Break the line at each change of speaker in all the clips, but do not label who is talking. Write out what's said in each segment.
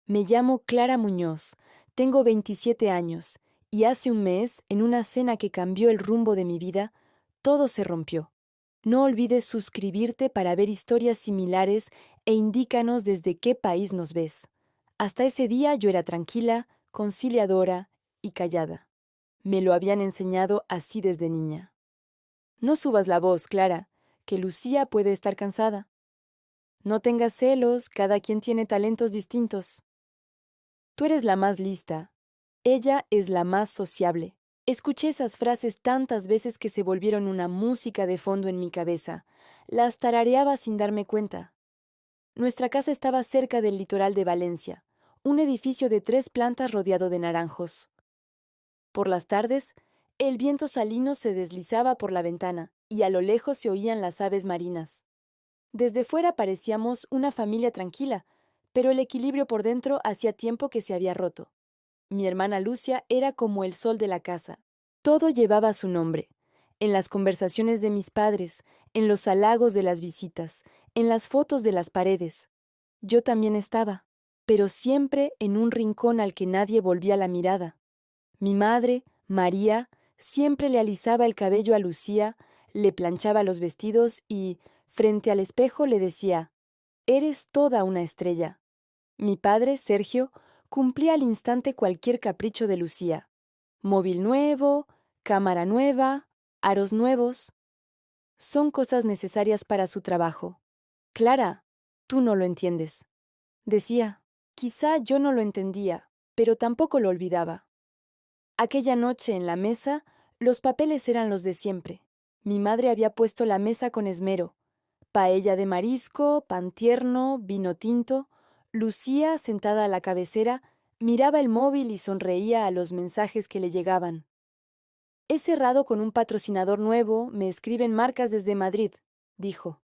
Me llamo Clara Muñoz, tengo 27 años, y hace un mes, en una cena que cambió el rumbo de mi vida, todo se rompió. No olvides suscribirte para ver historias similares e indícanos desde qué país nos ves. Hasta ese día yo era tranquila, conciliadora y callada. Me lo habían enseñado así desde niña. No subas la voz, Clara, que Lucía puede estar cansada. No tengas celos, cada quien tiene talentos distintos. Tú eres la más lista. Ella es la más sociable. Escuché esas frases tantas veces que se volvieron una música de fondo en mi cabeza. Las tarareaba sin darme cuenta. Nuestra casa estaba cerca del litoral de Valencia, un edificio de 3 plantas rodeado de naranjos. Por las tardes, el viento salino se deslizaba por la ventana y a lo lejos se oían las aves marinas. Desde fuera parecíamos una familia tranquila, pero el equilibrio por dentro hacía tiempo que se había roto. Mi hermana Lucia era como el sol de la casa. Todo llevaba su nombre. En las conversaciones de mis padres, en los halagos de las visitas, en las fotos de las paredes. Yo también estaba, pero siempre en un rincón al que nadie volvía la mirada. Mi madre, María, siempre le alisaba el cabello a Lucía, le planchaba los vestidos y, frente al espejo, le decía: «Eres toda una estrella». Mi padre, Sergio, cumplía al instante cualquier capricho de Lucía. Móvil nuevo, cámara nueva, aros nuevos. Son cosas necesarias para su trabajo. Clara, tú no lo entiendes. Decía. Quizá yo no lo entendía, pero tampoco lo olvidaba. Aquella noche en la mesa, los papeles eran los de siempre. Mi madre había puesto la mesa con esmero. Paella de marisco, pan tierno, vino tinto. Lucía, sentada a la cabecera, miraba el móvil y sonreía a los mensajes que le llegaban. «He cerrado con un patrocinador nuevo, me escriben marcas desde Madrid», dijo.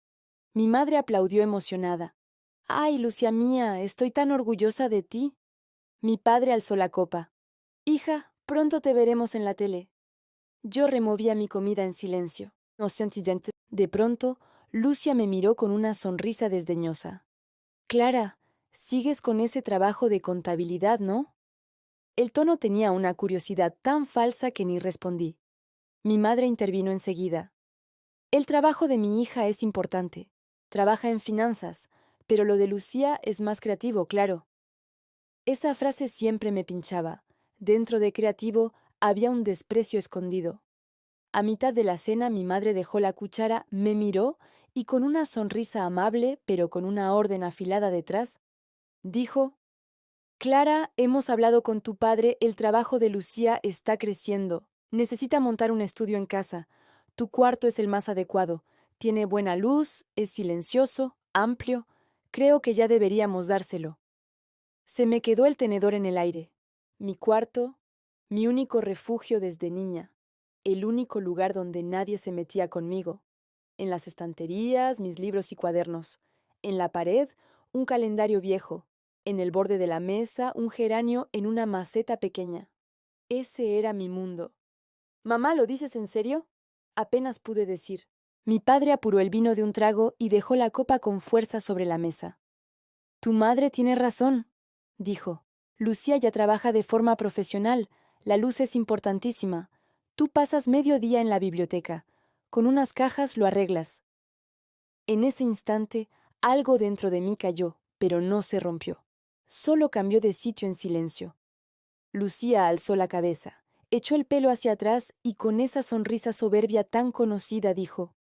Mi madre aplaudió emocionada. «Ay, Lucía mía, estoy tan orgullosa de ti». Mi padre alzó la copa. «Hija, pronto te veremos en la tele». Yo removía mi comida en silencio. De pronto, Lucia me miró con una sonrisa desdeñosa. «Clara, sigues con ese trabajo de contabilidad, ¿no?» El tono tenía una curiosidad tan falsa que ni respondí. Mi madre intervino enseguida. «El trabajo de mi hija es importante. Trabaja en finanzas, pero lo de Lucía es más creativo, claro». Esa frase siempre me pinchaba. Dentro de creativo había un desprecio escondido. A mitad de la cena mi madre dejó la cuchara, me miró y con una sonrisa amable, pero con una orden afilada detrás, dijo: «Clara, hemos hablado con tu padre, el trabajo de Lucía está creciendo. Necesita montar un estudio en casa. Tu cuarto es el más adecuado. Tiene buena luz, es silencioso, amplio. Creo que ya deberíamos dárselo». Se me quedó el tenedor en el aire. Mi cuarto, mi único refugio desde niña, el único lugar donde nadie se metía conmigo. En las estanterías, mis libros y cuadernos. En la pared, un calendario viejo. En el borde de la mesa, un geranio en una maceta pequeña. Ese era mi mundo. «Mamá, ¿lo dices en serio?», apenas pude decir. Mi padre apuró el vino de un trago y dejó la copa con fuerza sobre la mesa. «Tu madre tiene razón», dijo. «Lucía ya trabaja de forma profesional. La luz es importantísima. Tú pasas medio día en la biblioteca. Con unas cajas lo arreglas». En ese instante, algo dentro de mí cayó, pero no se rompió. Solo cambió de sitio en silencio. Lucía alzó la cabeza, echó el pelo hacia atrás y con esa sonrisa soberbia tan conocida dijo: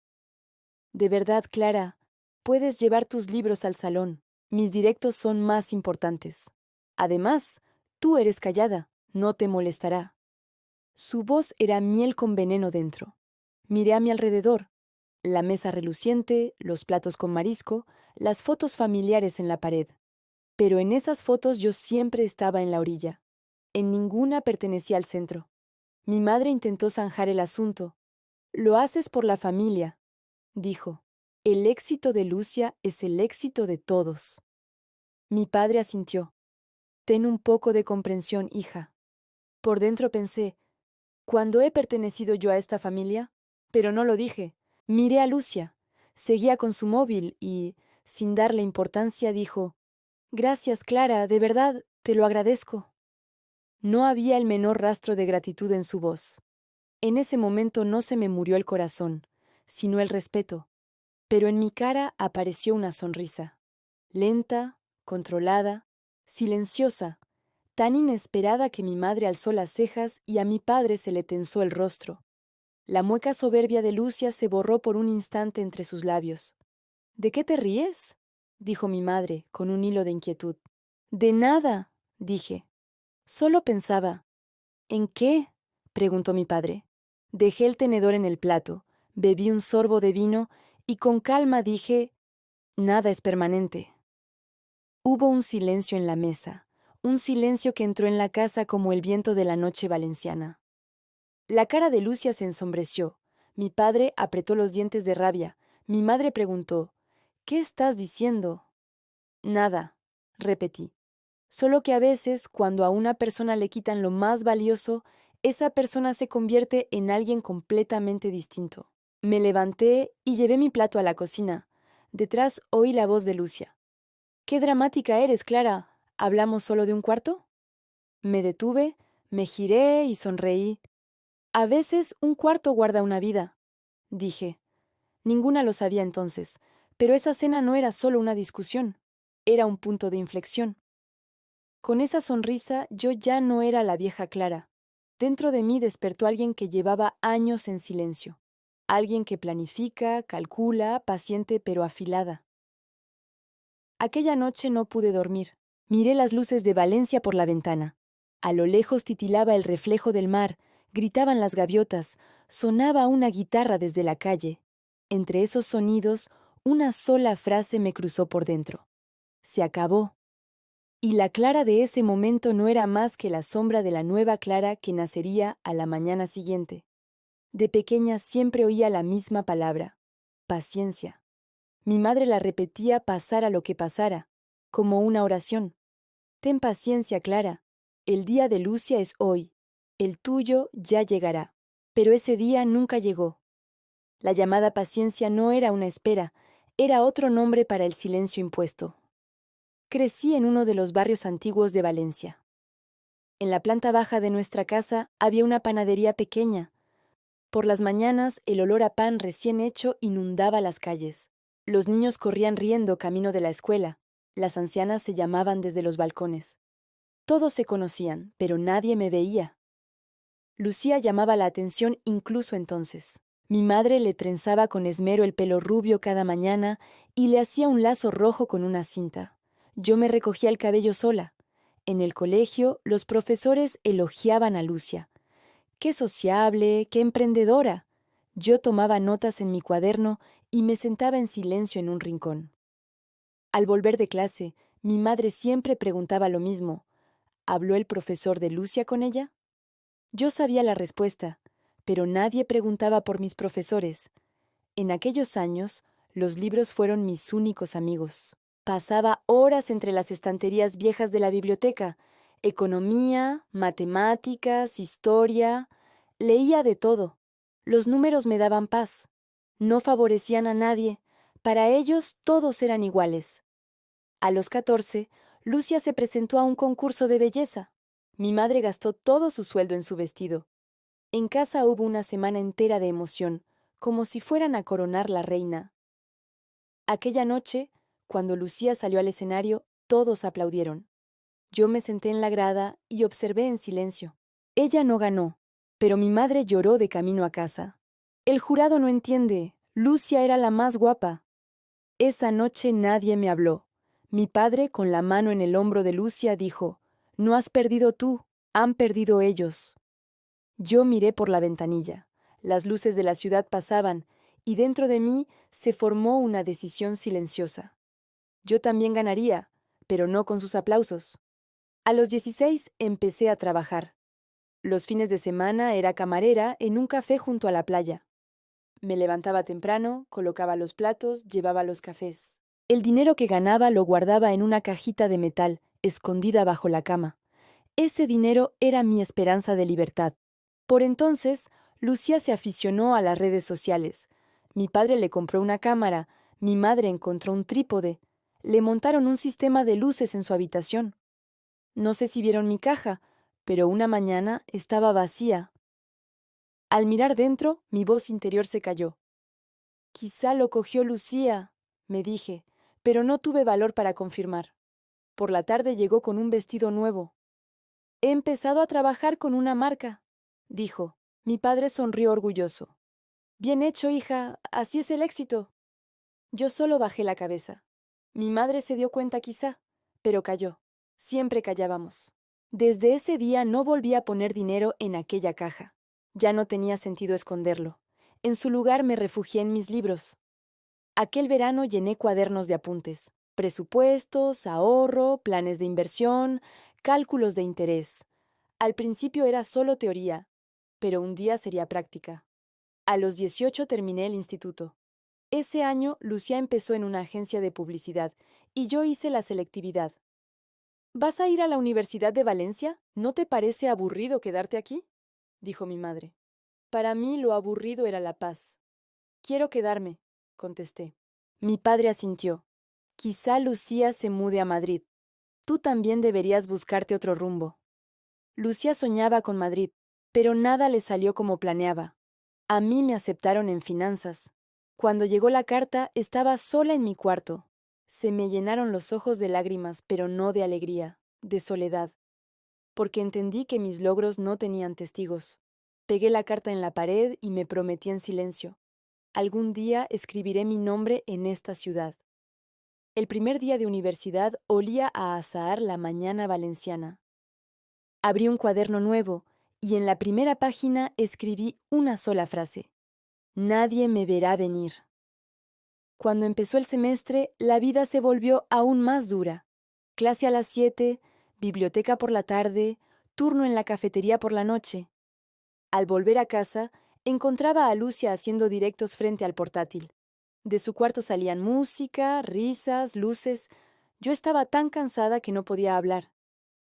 «De verdad, Clara, puedes llevar tus libros al salón. Mis directos son más importantes. Además, tú eres callada, no te molestará». Su voz era miel con veneno dentro. Miré a mi alrededor. La mesa reluciente, los platos con marisco, las fotos familiares en la pared. Pero en esas fotos yo siempre estaba en la orilla. En ninguna pertenecía al centro. Mi madre intentó zanjar el asunto. «Lo haces por la familia», dijo. «El éxito de Lucia es el éxito de todos». Mi padre asintió. «Ten un poco de comprensión, hija». Por dentro pensé: ¿cuándo he pertenecido yo a esta familia? Pero no lo dije. Miré a Lucia. Seguía con su móvil y, sin darle importancia, dijo: «Gracias, Clara, de verdad, Te lo agradezco. No había el menor rastro de gratitud en su voz. En ese momento no se me murió el corazón, sino el respeto, pero en mi cara apareció una sonrisa, lenta, controlada, silenciosa, tan inesperada que mi madre alzó las cejas y a mi padre se le tensó el rostro. La mueca soberbia de Lucia se borró por un instante entre sus labios. ¿De qué te ríes?, dijo mi madre, con un hilo de inquietud. De nada, dije. Solo pensaba. ¿En qué?, preguntó mi padre. Dejé el tenedor en el plato, bebí un sorbo de vino y con calma dije, nada es permanente. Hubo un silencio en la mesa, un silencio que entró en la casa como el viento de la noche valenciana. La cara de Lucia se ensombreció. Mi padre apretó los dientes de rabia. Mi madre preguntó, ¿qué estás diciendo? Nada, repetí. Solo que a veces, cuando a una persona le quitan lo más valioso, esa persona se convierte en alguien completamente distinto. Me levanté y llevé mi plato a la cocina. Detrás oí la voz de Lucia. «¡Qué dramática eres, Clara! ¿Hablamos solo de un cuarto?» Me detuve, me giré y sonreí. «A veces un cuarto guarda una vida», dije. Ninguna lo sabía entonces, pero esa cena no era solo una discusión, era un punto de inflexión. Con esa sonrisa yo ya no era la vieja Clara. Dentro de mí despertó alguien que llevaba años en silencio. Alguien que planifica, calcula, paciente pero afilada. Aquella noche no pude dormir. Miré las luces de Valencia por la ventana. A lo lejos titilaba el reflejo del mar, gritaban las gaviotas, sonaba una guitarra desde la calle. Entre esos sonidos, una sola frase me cruzó por dentro. Se acabó. Y la Clara de ese momento no era más que la sombra de la nueva Clara que nacería a la mañana siguiente. De pequeña siempre oía la misma palabra, paciencia. Mi madre la repetía pasara lo que pasara, como una oración. Ten paciencia, Clara. El día de Lucia es hoy. El tuyo ya llegará. Pero ese día nunca llegó. La llamada paciencia no era una espera, era otro nombre para el silencio impuesto. Crecí en uno de los barrios antiguos de Valencia. En la planta baja de nuestra casa había una panadería pequeña. Por las mañanas el olor a pan recién hecho inundaba las calles. Los niños corrían riendo camino de la escuela. Las ancianas se llamaban desde los balcones. Todos se conocían, pero nadie me veía. Lucía llamaba la atención incluso entonces. Mi madre le trenzaba con esmero el pelo rubio cada mañana y le hacía un lazo rojo con una cinta. Yo me recogía el cabello sola. En el colegio, los profesores elogiaban a Lucia. ¡Qué sociable, qué emprendedora! Yo tomaba notas en mi cuaderno y me sentaba en silencio en un rincón. Al volver de clase, mi madre siempre preguntaba lo mismo. ¿Habló el profesor de Lucia con ella? Yo sabía la respuesta, pero nadie preguntaba por mis profesores. En aquellos años, los libros fueron mis únicos amigos. Pasaba horas entre las estanterías viejas de la biblioteca. Economía, matemáticas, historia. Leía de todo. Los números me daban paz. No favorecían a nadie. Para ellos todos eran iguales. A los 14, Lucia se presentó a un concurso de belleza. Mi madre gastó todo su sueldo en su vestido. En casa hubo una semana entera de emoción, como si fueran a coronar la reina. Aquella noche, cuando Lucía salió al escenario, todos aplaudieron. Yo me senté en la grada y observé en silencio. Ella no ganó, pero mi madre lloró de camino a casa. El jurado no entiende. Lucia era la más guapa. Esa noche nadie me habló. Mi padre, con la mano en el hombro de Lucia, dijo, «No has perdido tú, han perdido ellos». Yo miré por la ventanilla. Las luces de la ciudad pasaban, y dentro de mí se formó una decisión silenciosa. Yo también ganaría, pero no con sus aplausos. A los 16 empecé a trabajar. Los fines de semana era camarera en un café junto a la playa. Me levantaba temprano, colocaba los platos, llevaba los cafés. El dinero que ganaba lo guardaba en una cajita de metal, escondida bajo la cama. Ese dinero era mi esperanza de libertad. Por entonces, Lucía se aficionó a las redes sociales. Mi padre le compró una cámara, mi madre encontró un trípode. Le montaron un sistema de luces en su habitación. No sé si vieron mi caja, pero una mañana estaba vacía. Al mirar dentro, mi voz interior se cayó. Quizá lo cogió Lucía, me dije, pero no tuve valor para confirmar. Por la tarde llegó con un vestido nuevo. He empezado a trabajar con una marca, dijo. Mi padre sonrió orgulloso. Bien hecho, hija, así es el éxito. Yo solo bajé la cabeza. Mi madre se dio cuenta quizá, pero calló. Siempre callábamos. Desde ese día no volví a poner dinero en aquella caja. Ya no tenía sentido esconderlo. En su lugar me refugié en mis libros. Aquel verano llené cuadernos de apuntes, presupuestos, ahorro, planes de inversión, cálculos de interés. Al principio era solo teoría, pero un día sería práctica. A los 18 terminé el instituto. Ese año, Lucía empezó en una agencia de publicidad y yo hice la selectividad. ¿Vas a ir a la Universidad de Valencia? ¿No te parece aburrido quedarte aquí?, dijo mi madre. Para mí lo aburrido era la paz. Quiero quedarme, contesté. Mi padre asintió. Quizá Lucía se mude a Madrid. Tú también deberías buscarte otro rumbo. Lucía soñaba con Madrid, pero nada le salió como planeaba. A mí me aceptaron en finanzas. Cuando llegó la carta, estaba sola en mi cuarto. Se me llenaron los ojos de lágrimas, pero no de alegría, de soledad, porque entendí que mis logros no tenían testigos. Pegué la carta en la pared y me prometí en silencio. Algún día escribiré mi nombre en esta ciudad. El primer día de universidad olía a azahar la mañana valenciana. Abrí un cuaderno nuevo y en la primera página escribí una sola frase. Nadie me verá venir. Cuando empezó el semestre, la vida se volvió aún más dura. Clase a las 7, biblioteca por la tarde, turno en la cafetería por la noche. Al volver a casa, encontraba a Lucia haciendo directos frente al portátil. De su cuarto salían música, risas, luces. Yo estaba tan cansada que no podía hablar.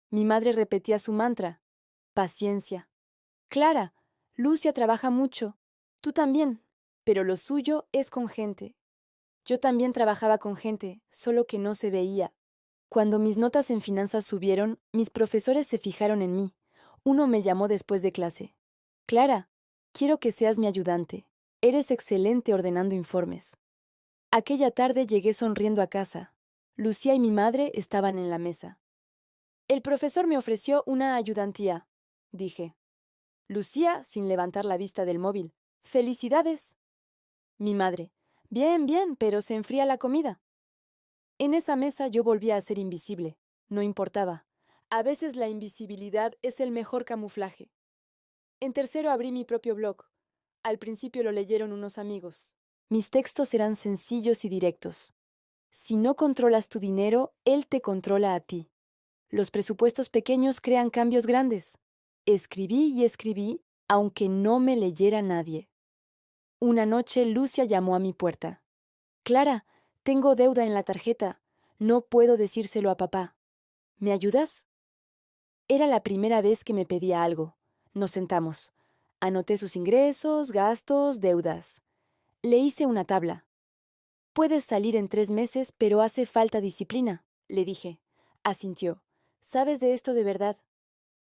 Mi madre repetía su mantra. Paciencia. Clara, Lucia trabaja mucho. Tú también. Pero lo suyo es con gente. Yo también trabajaba con gente, solo que no se veía. Cuando mis notas en finanzas subieron, mis profesores se fijaron en mí. Uno me llamó después de clase. Clara, quiero que seas mi ayudante. Eres excelente ordenando informes. Aquella tarde llegué sonriendo a casa. Lucía y mi madre estaban en la mesa. El profesor me ofreció una ayudantía, dije. Lucía, sin levantar la vista del móvil. ¡Felicidades! Mi madre. Bien, bien, pero se enfría la comida. En esa mesa yo volvía a ser invisible. No importaba. A veces la invisibilidad es el mejor camuflaje. En tercero abrí mi propio blog. Al principio lo leyeron unos amigos. Mis textos eran sencillos y directos. Si no controlas tu dinero, él te controla a ti. Los presupuestos pequeños crean cambios grandes. Escribí y escribí, aunque no me leyera nadie. Una noche Lucia llamó a mi puerta. Clara, tengo deuda en la tarjeta. No puedo decírselo a papá. ¿Me ayudas? Era la primera vez que me pedía algo. Nos sentamos. Anoté sus ingresos, gastos, deudas. Le hice una tabla. Puedes salir en 3 meses, pero hace falta disciplina, le dije. Asintió. ¿Sabes de esto de verdad?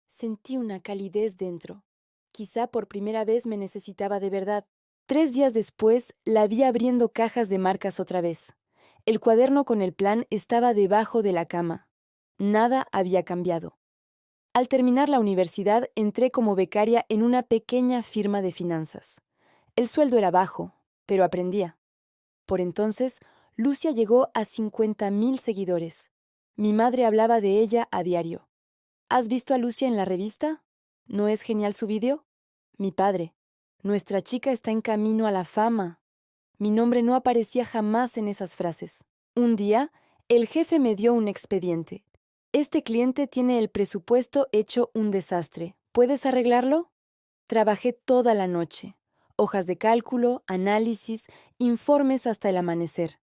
Sentí una calidez dentro. Quizá por primera vez me necesitaba de verdad. 3 días después, la vi abriendo cajas de marcas otra vez. El cuaderno con el plan estaba debajo de la cama. Nada había cambiado. Al terminar la universidad, entré como becaria en una pequeña firma de finanzas. El sueldo era bajo, pero aprendía. Por entonces, Lucia llegó a 50,000 seguidores. Mi madre hablaba de ella a diario. ¿Has visto a Lucia en la revista? ¿No es genial su vídeo? Mi padre. Nuestra chica está en camino a la fama. Mi nombre no aparecía jamás en esas frases. Un día, el jefe me dio un expediente. Este cliente tiene el presupuesto hecho un desastre. ¿Puedes arreglarlo? Trabajé toda la noche. Hojas de cálculo, análisis, informes hasta el amanecer.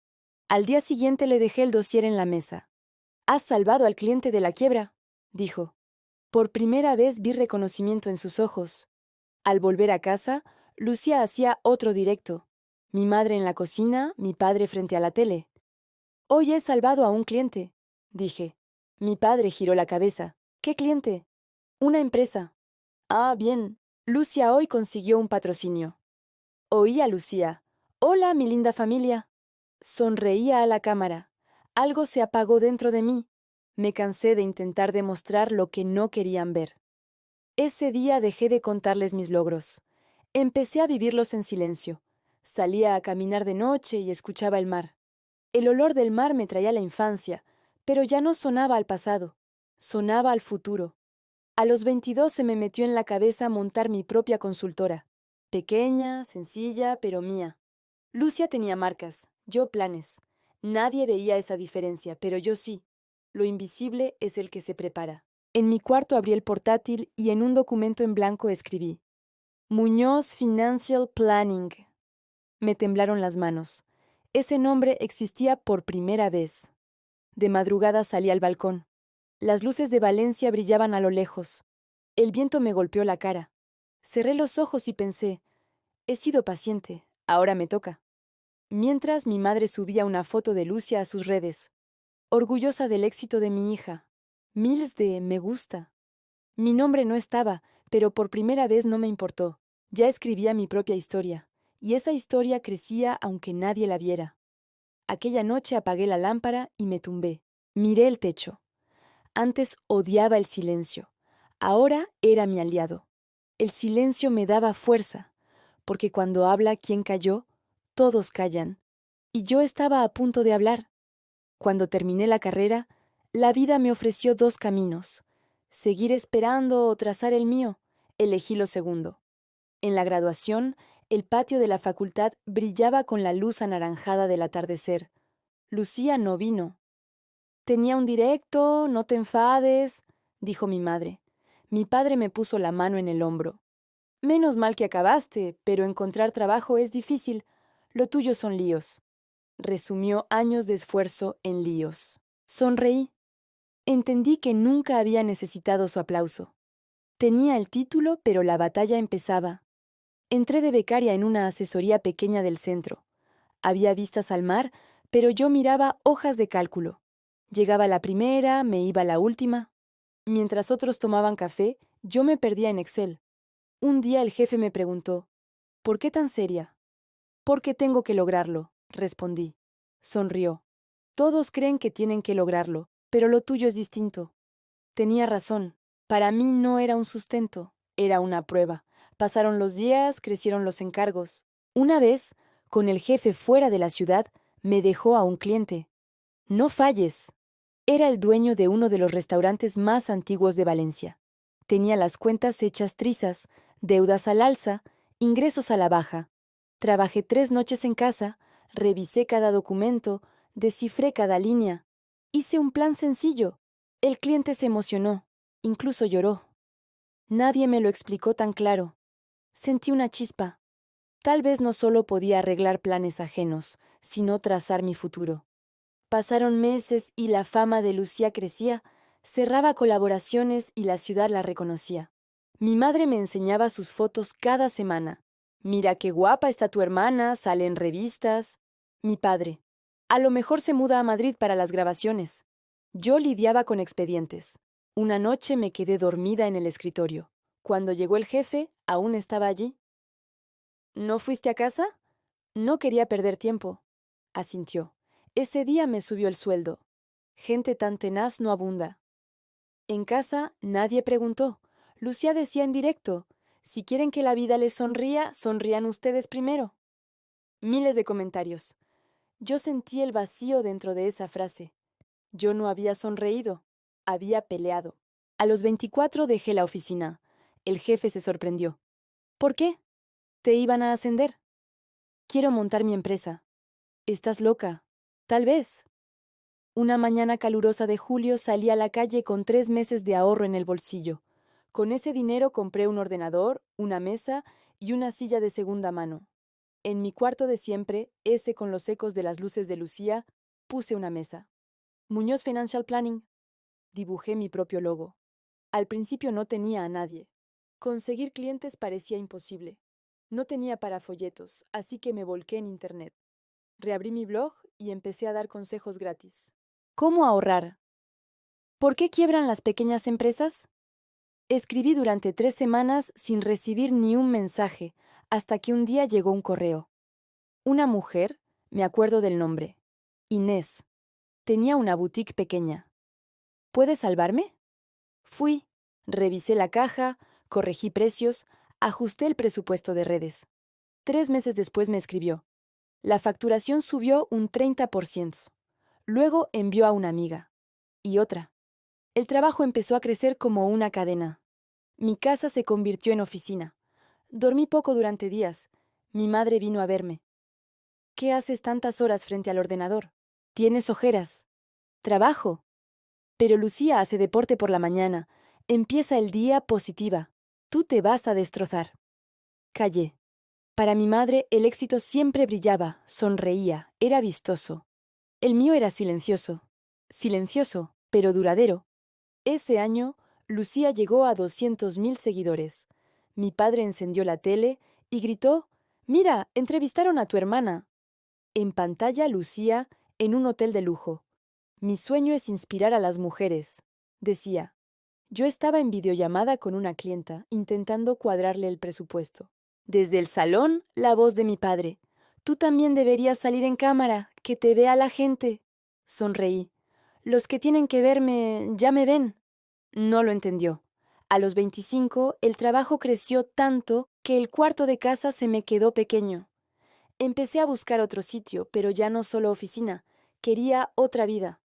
Al día siguiente le dejé el dossier en la mesa. «Has salvado al cliente de la quiebra», dijo. Por primera vez vi reconocimiento en sus ojos. Al volver a casa, Lucía hacía otro directo. Mi madre en la cocina, mi padre frente a la tele. «Hoy he salvado a un cliente», dije. Mi padre giró la cabeza. ¿Qué cliente? Una empresa. Ah, bien. Lucia hoy consiguió un patrocinio. Oí a Lucía. Hola, mi linda familia. Sonreía a la cámara. Algo se apagó dentro de mí. Me cansé de intentar demostrar lo que no querían ver. Ese día dejé de contarles mis logros. Empecé a vivirlos en silencio. Salía a caminar de noche y escuchaba el mar. El olor del mar me traía la infancia, pero ya no sonaba al pasado, sonaba al futuro. A los 22 se me metió en la cabeza montar mi propia consultora. Pequeña, sencilla, pero mía. Lucia tenía marcas, yo planes. Nadie veía esa diferencia, pero yo sí. Lo invisible es el que se prepara. En mi cuarto abrí el portátil y en un documento en blanco escribí: Muñoz Financial Planning. Me temblaron las manos. Ese nombre existía por primera vez. De madrugada salí al balcón. Las luces de Valencia brillaban a lo lejos. El viento me golpeó la cara. Cerré los ojos y pensé, he sido paciente, ahora me toca. Mientras mi madre subía una foto de Lucia a sus redes, orgullosa del éxito de mi hija. Miles de me gusta. Mi nombre no estaba, pero por primera vez no me importó. Ya escribía mi propia historia, y esa historia crecía aunque nadie la viera. Aquella noche apagué la lámpara y me tumbé. Miré el techo. Antes odiaba el silencio. Ahora era mi aliado. El silencio me daba fuerza, porque cuando habla quien calló, todos callan. Y yo estaba a punto de hablar. Cuando terminé la carrera, la vida me ofreció dos caminos: seguir esperando o trazar el mío. Elegí lo segundo. En la graduación, el patio de la facultad brillaba con la luz anaranjada del atardecer. Lucía no vino. Tenía un directo, no te enfades, dijo mi madre. Mi padre me puso la mano en el hombro. Menos mal que acabaste, pero encontrar trabajo es difícil. Lo tuyo son líos. Resumió años de esfuerzo en líos. Sonreí. Entendí que nunca había necesitado su aplauso. Tenía el título, pero la batalla empezaba. Entré de becaria en una asesoría pequeña del centro. Había vistas al mar, pero yo miraba hojas de cálculo. Llegaba la primera, me iba la última. Mientras otros tomaban café, yo me perdía en Excel. Un día el jefe me preguntó, ¿por qué tan seria? Porque tengo que lograrlo, respondí. Sonrió. Todos creen que tienen que lograrlo, pero lo tuyo es distinto. Tenía razón. Para mí no era un sustento, era una prueba. Pasaron los días, crecieron los encargos. Una vez, con el jefe fuera de la ciudad, me dejó a un cliente. No falles. Era el dueño de uno de los restaurantes más antiguos de Valencia. Tenía las cuentas hechas trizas, deudas al alza, ingresos a la baja. Trabajé 3 noches en casa, revisé cada documento, descifré cada línea. Hice un plan sencillo. El cliente se emocionó, incluso lloró. Nadie me lo explicó tan claro. Sentí una chispa. Tal vez no solo podía arreglar planes ajenos, sino trazar mi futuro. Pasaron meses y la fama de Lucía crecía, cerraba colaboraciones y la ciudad la reconocía. Mi madre me enseñaba sus fotos cada semana. Mira qué guapa está tu hermana, sale en revistas. Mi padre. A lo mejor se muda a Madrid para las grabaciones. Yo lidiaba con expedientes. Una noche me quedé dormida en el escritorio. Cuando llegó el jefe, aún estaba allí. ¿No fuiste a casa? No quería perder tiempo. Asintió. Ese día me subió el sueldo. Gente tan tenaz no abunda. En casa nadie preguntó. Lucía decía en directo, si quieren que la vida les sonría, sonrían ustedes primero. Miles de comentarios. Yo sentí el vacío dentro de esa frase. Yo no había sonreído, había peleado. A los 24 dejé la oficina. El jefe se sorprendió. ¿Por qué? ¿Te iban a ascender? Quiero montar mi empresa. ¿Estás loca? Tal vez. Una mañana calurosa de julio salí a la calle con 3 meses de ahorro en el bolsillo. Con ese dinero compré un ordenador, una mesa y una silla de segunda mano. En mi cuarto de siempre, ese con los ecos de las luces de Lucía, puse una mesa. Muñoz Financial Planning. Dibujé mi propio logo. Al principio no tenía a nadie. Conseguir clientes parecía imposible. No tenía para folletos, así que me volqué en Internet. Reabrí mi blog y empecé a dar consejos gratis. ¿Cómo ahorrar? ¿Por qué quiebran las pequeñas empresas? Escribí durante 3 semanas sin recibir ni un mensaje, hasta que un día llegó un correo. Una mujer, me acuerdo del nombre, Inés, tenía una boutique pequeña. ¿Puedes salvarme? Fui, revisé la caja, corregí precios, ajusté el presupuesto de redes. 3 meses después me escribió. La facturación subió un 30%. Luego envió a una amiga. Y otra. El trabajo empezó a crecer como una cadena. Mi casa se convirtió en oficina. Dormí poco durante días. Mi madre vino a verme. ¿Qué haces tantas horas frente al ordenador? ¿Tienes ojeras? Trabajo. Pero Lucía hace deporte por la mañana. Empieza el día positiva. Tú te vas a destrozar. Callé. Para mi madre el éxito siempre brillaba, sonreía, era vistoso. El mío era silencioso. Silencioso, pero duradero. Ese año, Lucía llegó a 200.000 seguidores. Mi padre encendió la tele y gritó: «Mira, entrevistaron a tu hermana». En pantalla, Lucía, en un hotel de lujo. «Mi sueño es inspirar a las mujeres», decía. Yo estaba en videollamada con una clienta, intentando cuadrarle el presupuesto. Desde el salón, la voz de mi padre. «Tú también deberías salir en cámara, que te vea la gente». Sonreí. «Los que tienen que verme ya me ven». No lo entendió. A los 25, el trabajo creció tanto que el cuarto de casa se me quedó pequeño. Empecé a buscar otro sitio, pero ya no solo oficina. Quería otra vida.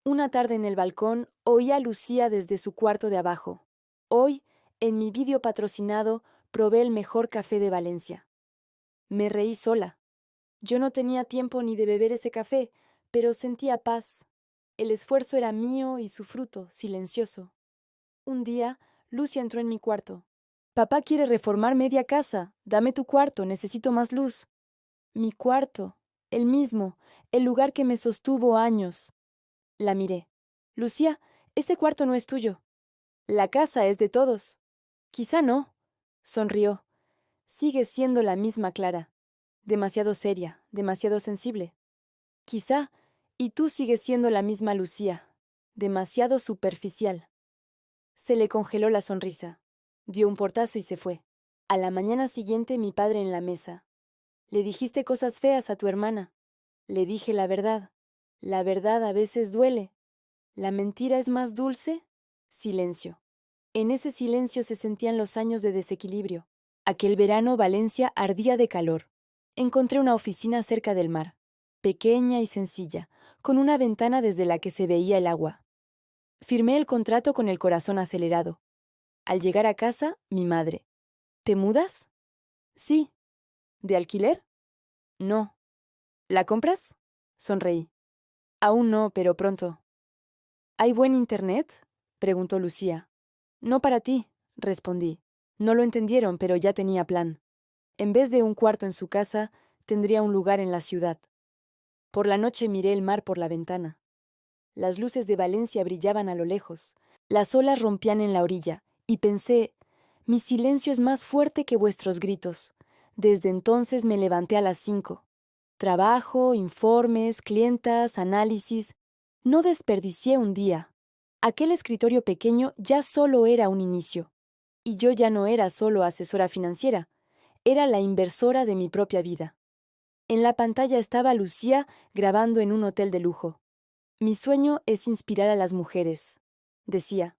Una tarde en el balcón, oí a Lucía desde su cuarto de abajo. Hoy, en mi vídeo patrocinado, probé el mejor café de Valencia. Me reí sola. Yo no tenía tiempo ni de beber ese café, pero sentía paz. El esfuerzo era mío y su fruto, silencioso. Un día, Lucia entró en mi cuarto. «Papá quiere reformar media casa. Dame tu cuarto, necesito más luz». Mi cuarto, el mismo, el lugar que me sostuvo años. La miré. «Lucía, ese cuarto no es tuyo. La casa es de todos». «Quizá no», sonrió. «Sigues siendo la misma Clara. Demasiado seria, demasiado sensible». «Quizá, y tú sigues siendo la misma Lucía. Demasiado superficial». Se le congeló la sonrisa. Dio un portazo y se fue. A la mañana siguiente, mi padre en la mesa. «Le dijiste cosas feas a tu hermana». Le dije la verdad. La verdad a veces duele. ¿La mentira es más dulce? Silencio. En ese silencio se sentían los años de desequilibrio. Aquel verano Valencia ardía de calor. Encontré una oficina cerca del mar, pequeña y sencilla, con una ventana desde la que se veía el agua. Firmé el contrato con el corazón acelerado. Al llegar a casa, mi madre. «¿Te mudas?» «Sí». «¿De alquiler?» «No». «¿La compras?» Sonreí. «Aún no, pero pronto». «¿Hay buen internet?» preguntó Lucía. «No para ti», respondí. No lo entendieron, pero ya tenía plan. En vez de un cuarto en su casa, tendría un lugar en la ciudad. Por la noche miré el mar por la ventana. Las luces de Valencia brillaban a lo lejos. Las olas rompían en la orilla, y pensé: mi silencio es más fuerte que vuestros gritos. Desde entonces me levanté a las 5. Trabajo, informes, clientas, análisis. No desperdicié un día. Aquel escritorio pequeño ya solo era un inicio. Y yo ya no era solo asesora financiera, era la inversora de mi propia vida. En la pantalla estaba Lucía grabando en un hotel de lujo. «Mi sueño es inspirar a las mujeres», decía.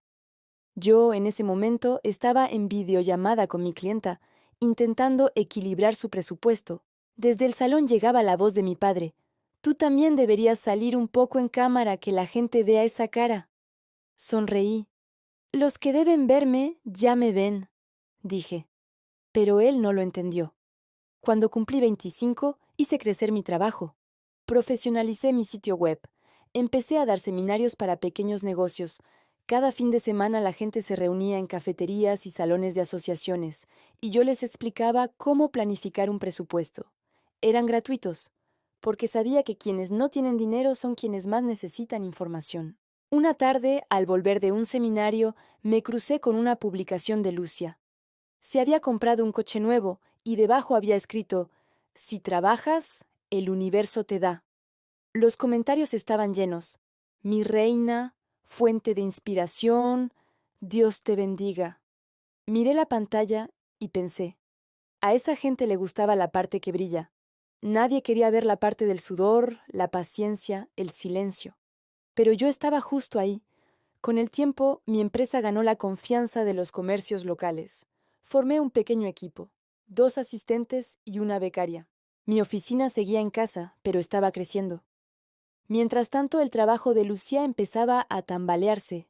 Yo, en ese momento, estaba en videollamada con mi clienta, intentando equilibrar su presupuesto. Desde el salón llegaba la voz de mi padre. «Tú también deberías salir un poco en cámara, que la gente vea esa cara». Sonreí. «Los que deben verme ya me ven», dije. Pero él no lo entendió. Cuando cumplí 25, hice crecer mi trabajo. Profesionalicé mi sitio web. Empecé a dar seminarios para pequeños negocios. Cada fin de semana la gente se reunía en cafeterías y salones de asociaciones, y yo les explicaba cómo planificar un presupuesto. Eran gratuitos, porque sabía que quienes no tienen dinero son quienes más necesitan información. Una tarde, al volver de un seminario, me crucé con una publicación de Lucia. Se había comprado un coche nuevo y debajo había escrito: «Si trabajas, el universo te da». Los comentarios estaban llenos. «Mi reina», fuente de inspiración, Dios te bendiga. Miré la pantalla y pensé, a esa gente le gustaba la parte que brilla. Nadie quería ver la parte del sudor, la paciencia, el silencio. Pero yo estaba justo ahí. Con el tiempo, mi empresa ganó la confianza de los comercios locales. Formé un pequeño equipo, 2 asistentes y una becaria. Mi oficina seguía en casa, pero estaba creciendo. Mientras tanto, el trabajo de Lucía empezaba a tambalearse.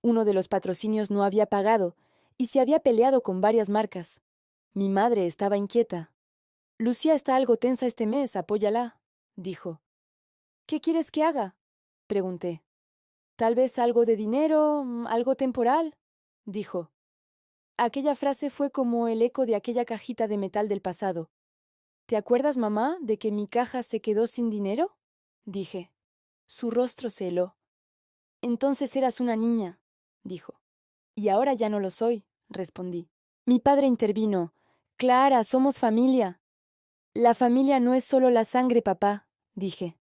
Uno de los patrocinios no había pagado y se había peleado con varias marcas. Mi madre estaba inquieta. Lucía está algo tensa este mes, apóyala, dijo. ¿Qué quieres que haga? Pregunté. Tal vez algo de dinero, algo temporal, dijo. Aquella frase fue como el eco de aquella cajita de metal del pasado. ¿Te acuerdas, mamá, de que mi caja se quedó sin dinero? Dije. Su rostro se heló. Entonces eras una niña, dijo. Y ahora ya no lo soy, respondí. Mi padre intervino. Clara, somos familia. La familia no es solo la sangre, papá, dije.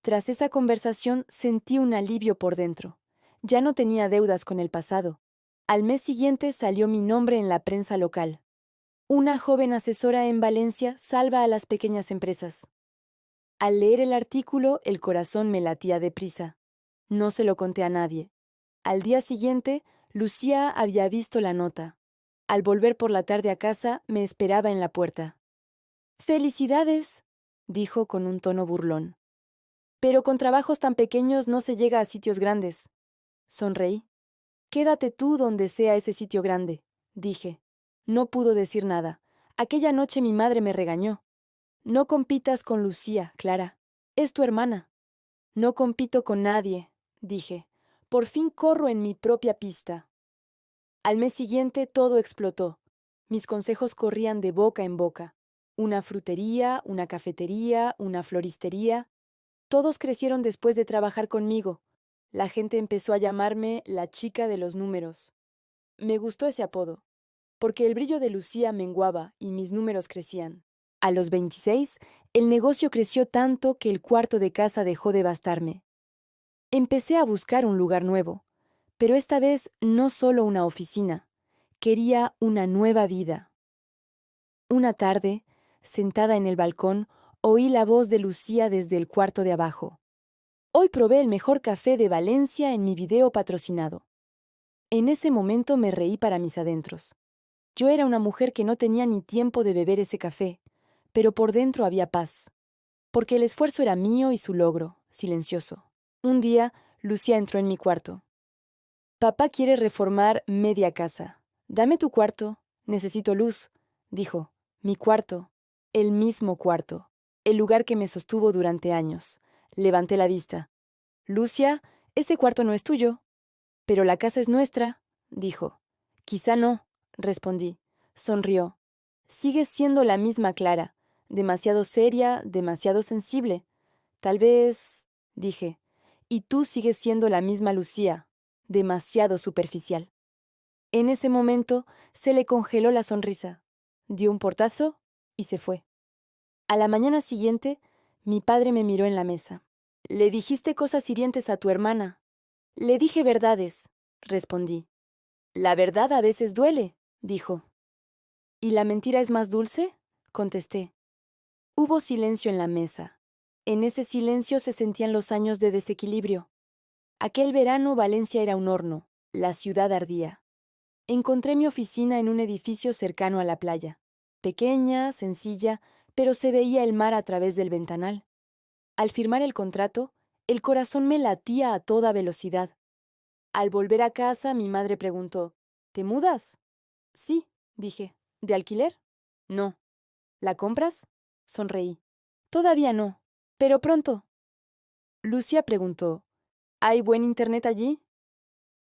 Tras esa conversación sentí un alivio por dentro. Ya no tenía deudas con el pasado. Al mes siguiente salió mi nombre en la prensa local. Una joven asesora en Valencia salva a las pequeñas empresas. Al leer el artículo, el corazón me latía deprisa. No se lo conté a nadie. Al día siguiente, Lucía había visto la nota. Al volver por la tarde a casa, me esperaba en la puerta. «¡Felicidades!», dijo con un tono burlón. «Pero con trabajos tan pequeños no se llega a sitios grandes». Sonreí. «Quédate tú donde sea ese sitio grande», dije. No pudo decir nada. Aquella noche mi madre me regañó. «No compitas con Lucía, Clara. Es tu hermana». «No compito con nadie», dije. «Por fin corro en mi propia pista». Al mes siguiente todo explotó. Mis consejos corrían de boca en boca. Una frutería, una cafetería, una floristería. Todos crecieron después de trabajar conmigo. La gente empezó a llamarme la chica de los números. Me gustó ese apodo, porque el brillo de Lucía menguaba y mis números crecían. A los 26, el negocio creció tanto que el cuarto de casa dejó de bastarme. Empecé a buscar un lugar nuevo, pero esta vez no solo una oficina. Quería una nueva vida. Una tarde, sentada en el balcón, oí la voz de Lucía desde el cuarto de abajo. Hoy probé el mejor café de Valencia en mi video patrocinado. En ese momento me reí para mis adentros. Yo era una mujer que no tenía ni tiempo de beber ese café, pero por dentro había paz, porque el esfuerzo era mío y su logro, silencioso. Un día, Lucía entró en mi cuarto. «Papá quiere reformar media casa. Dame tu cuarto. Necesito luz», dijo. «Mi cuarto. El mismo cuarto. El lugar que me sostuvo durante años». Levanté la vista. «Lucia, ese cuarto no es tuyo». «Pero la casa es nuestra», dijo. «Quizá no», respondí. Sonrió. «Sigues siendo la misma Clara. Demasiado seria, demasiado sensible. Tal vez», dije. «Y tú sigues siendo la misma Lucía. Demasiado superficial». En ese momento se le congeló la sonrisa. Dio un portazo y se fue. A la mañana siguiente, mi padre me miró en la mesa. «Le dijiste cosas hirientes a tu hermana». «Le dije verdades», respondí. «La verdad a veces duele», dijo. «¿Y la mentira es más dulce?», contesté. Hubo silencio en la mesa. En ese silencio se sentían los años de desequilibrio. Aquel verano Valencia era un horno. La ciudad ardía. Encontré mi oficina en un edificio cercano a la playa. Pequeña, sencilla, pero se veía el mar a través del ventanal. Al firmar el contrato, el corazón me latía a toda velocidad. Al volver a casa, mi madre preguntó, «¿Te mudas?». «Sí», dije. «¿De alquiler?». «No». «¿La compras?». Sonreí. «Todavía no, pero pronto». Lucía preguntó, «¿Hay buen internet allí?».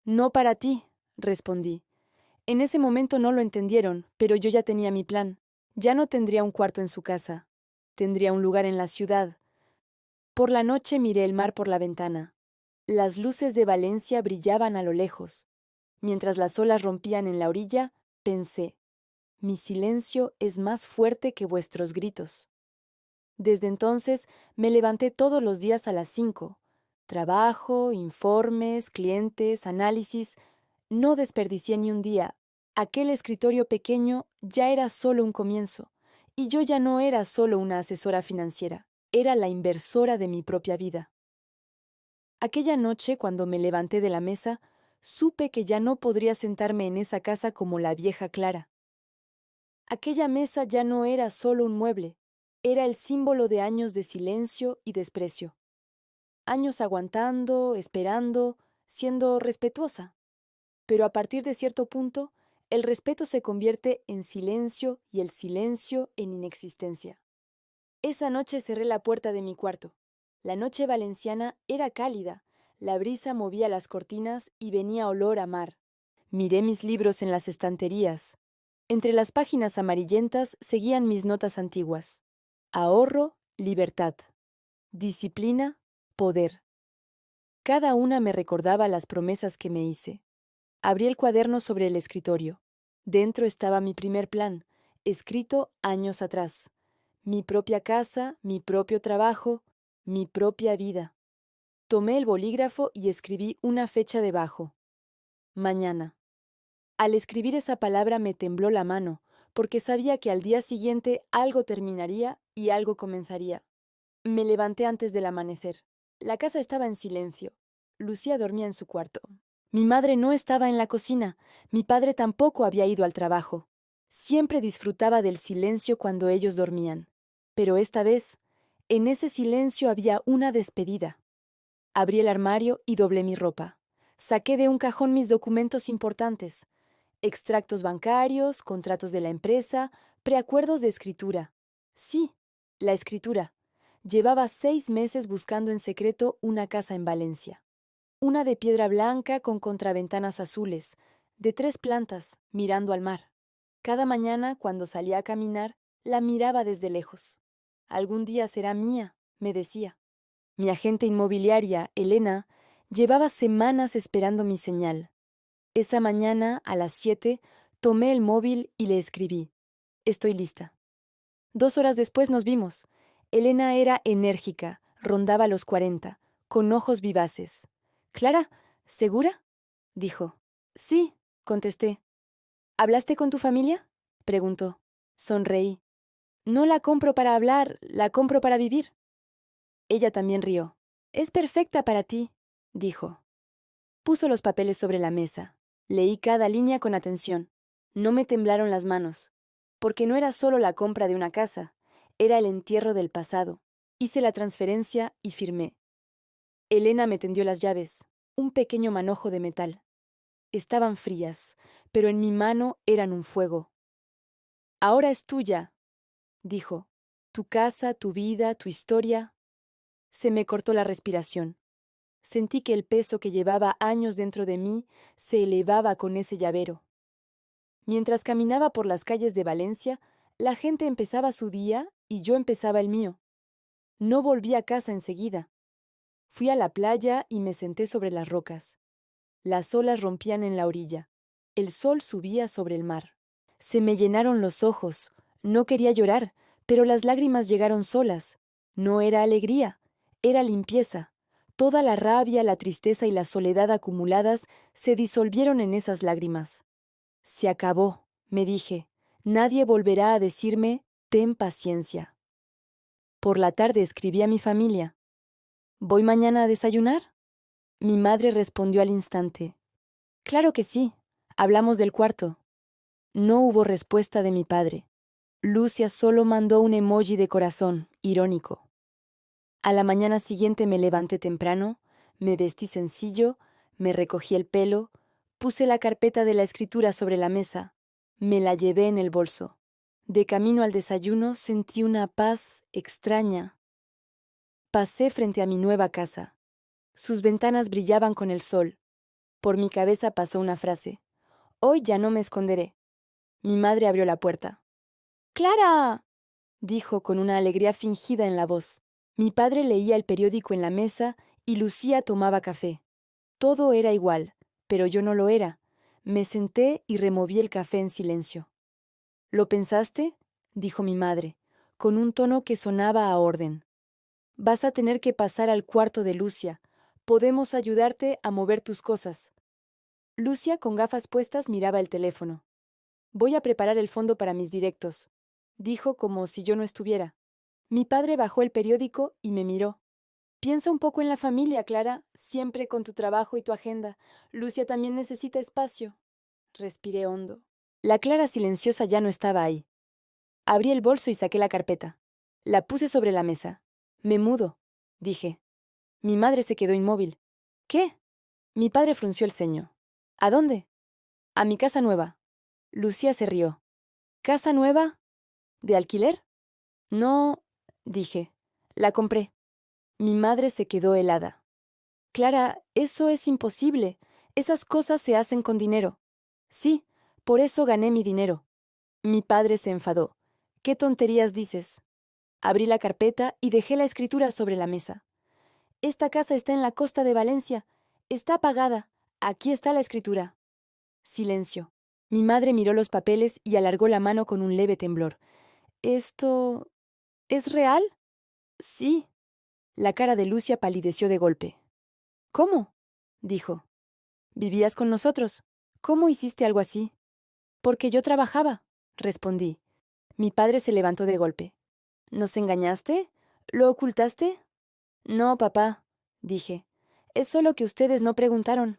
«No para ti», respondí. En ese momento no lo entendieron, pero yo ya tenía mi plan. Ya no tendría un cuarto en su casa. Tendría un lugar en la ciudad. Por la noche miré el mar por la ventana. Las luces de Valencia brillaban a lo lejos. Mientras las olas rompían en la orilla, pensé, mi silencio es más fuerte que vuestros gritos. Desde entonces me levanté todos los días a las 5. Trabajo, informes, clientes, análisis. No desperdicié ni un día. Aquel escritorio pequeño ya era solo un comienzo, y yo ya no era solo una asesora financiera, era la inversora de mi propia vida. Aquella noche, cuando me levanté de la mesa, supe que ya no podría sentarme en esa casa como la vieja Clara. Aquella mesa ya no era solo un mueble, era el símbolo de años de silencio y desprecio. Años aguantando, esperando, siendo respetuosa. Pero a partir de cierto punto, el respeto se convierte en silencio y el silencio en inexistencia. Esa noche cerré la puerta de mi cuarto. La noche valenciana era cálida, la brisa movía las cortinas y venía olor a mar. Miré mis libros en las estanterías. Entre las páginas amarillentas seguían mis notas antiguas. Ahorro, libertad. Disciplina, poder. Cada una me recordaba las promesas que me hice. Abrí el cuaderno sobre el escritorio. Dentro estaba mi primer plan, escrito años atrás. Mi propia casa, mi propio trabajo, mi propia vida. Tomé el bolígrafo y escribí una fecha debajo. Mañana. Al escribir esa palabra me tembló la mano, porque sabía que al día siguiente algo terminaría y algo comenzaría. Me levanté antes del amanecer. La casa estaba en silencio. Lucía dormía en su cuarto. Mi madre no estaba en la cocina. Mi padre tampoco había ido al trabajo. Siempre disfrutaba del silencio cuando ellos dormían. Pero esta vez, en ese silencio había una despedida. Abrí el armario y doblé mi ropa. Saqué de un cajón mis documentos importantes. Extractos bancarios, contratos de la empresa, preacuerdos de escritura. Sí, la escritura. Llevaba 6 meses buscando en secreto una casa en Valencia. Una de piedra blanca con contraventanas azules, de 3 plantas, mirando al mar. Cada mañana, cuando salía a caminar, la miraba desde lejos. Algún día será mía, me decía. Mi agente inmobiliaria, Elena, llevaba semanas esperando mi señal. Esa mañana, a las 7, tomé el móvil y le escribí. Estoy lista. 2 horas después nos vimos. Elena era enérgica, rondaba los 40, con ojos vivaces. «Clara, ¿segura?», dijo. «Sí», contesté. «¿Hablaste con tu familia?», preguntó. Sonreí. «No la compro para hablar, la compro para vivir». Ella también rió. «Es perfecta para ti», dijo. Puso los papeles sobre la mesa. Leí cada línea con atención. No me temblaron las manos, porque no era solo la compra de una casa, era el entierro del pasado. Hice la transferencia y firmé. Elena me tendió las llaves, un pequeño manojo de metal. Estaban frías, pero en mi mano eran un fuego. «Ahora es tuya», dijo. «Tu casa, tu vida, tu historia». Se me cortó la respiración. Sentí que el peso que llevaba años dentro de mí se elevaba con ese llavero. Mientras caminaba por las calles de Valencia, la gente empezaba su día y yo empezaba el mío. No volví a casa enseguida. Fui a la playa y me senté sobre las rocas. Las olas rompían en la orilla. El sol subía sobre el mar. Se me llenaron los ojos. No quería llorar, pero las lágrimas llegaron solas. No era alegría, era limpieza. Toda la rabia, la tristeza y la soledad acumuladas se disolvieron en esas lágrimas. Se acabó, me dije. Nadie volverá a decirme, ten paciencia. Por la tarde escribí a mi familia. ¿Voy mañana a desayunar? Mi madre respondió al instante. Claro que sí. Hablamos del cuarto. No hubo respuesta de mi padre. Lucia solo mandó un emoji de corazón, irónico. A la mañana siguiente me levanté temprano, me vestí sencillo, me recogí el pelo, puse la carpeta de la escritura sobre la mesa, me la llevé en el bolso. De camino al desayuno sentí una paz extraña. Pasé frente a mi nueva casa. Sus ventanas brillaban con el sol. Por mi cabeza pasó una frase. Hoy ya no me esconderé. Mi madre abrió la puerta. «¡Clara!», dijo con una alegría fingida en la voz. Mi padre leía el periódico en la mesa y Lucía tomaba café. Todo era igual, pero yo no lo era. Me senté y removí el café en silencio. «¿Lo pensaste?», dijo mi madre, con un tono que sonaba a orden. «Vas a tener que pasar al cuarto de Lucia. Podemos ayudarte a mover tus cosas. Lucia, con gafas puestas, miraba el teléfono. Voy a preparar el fondo para mis directos, dijo como si yo no estuviera. Mi padre bajó el periódico y me miró. Piensa un poco en la familia, Clara, siempre con tu trabajo y tu agenda. Lucia también necesita espacio. Respiré hondo. La Clara silenciosa ya no estaba ahí. Abrí el bolso y saqué la carpeta. La puse sobre la mesa. Me mudo, dije. Mi madre se quedó inmóvil. ¿Qué? Mi padre frunció el ceño. ¿A dónde? A mi casa nueva. Lucía se rió. ¿Casa nueva? ¿De alquiler? No, dije. La compré. Mi madre se quedó helada. Clara, eso es imposible. Esas cosas se hacen con dinero. Sí, por eso gané mi dinero. Mi padre se enfadó. ¿Qué tonterías dices? Abrí la carpeta y dejé la escritura sobre la mesa. Esta casa está en la costa de Valencia. Está pagada. Aquí está la escritura. Silencio. Mi madre miró los papeles y alargó la mano con un leve temblor. ¿Esto es real? Sí. La cara de Lucia palideció de golpe. ¿Cómo? Dijo. ¿Vivías con nosotros? ¿Cómo hiciste algo así? Porque yo trabajaba, respondí. Mi padre se levantó de golpe. ¿Nos engañaste? ¿Lo ocultaste? No, papá, dije. Es solo que ustedes no preguntaron.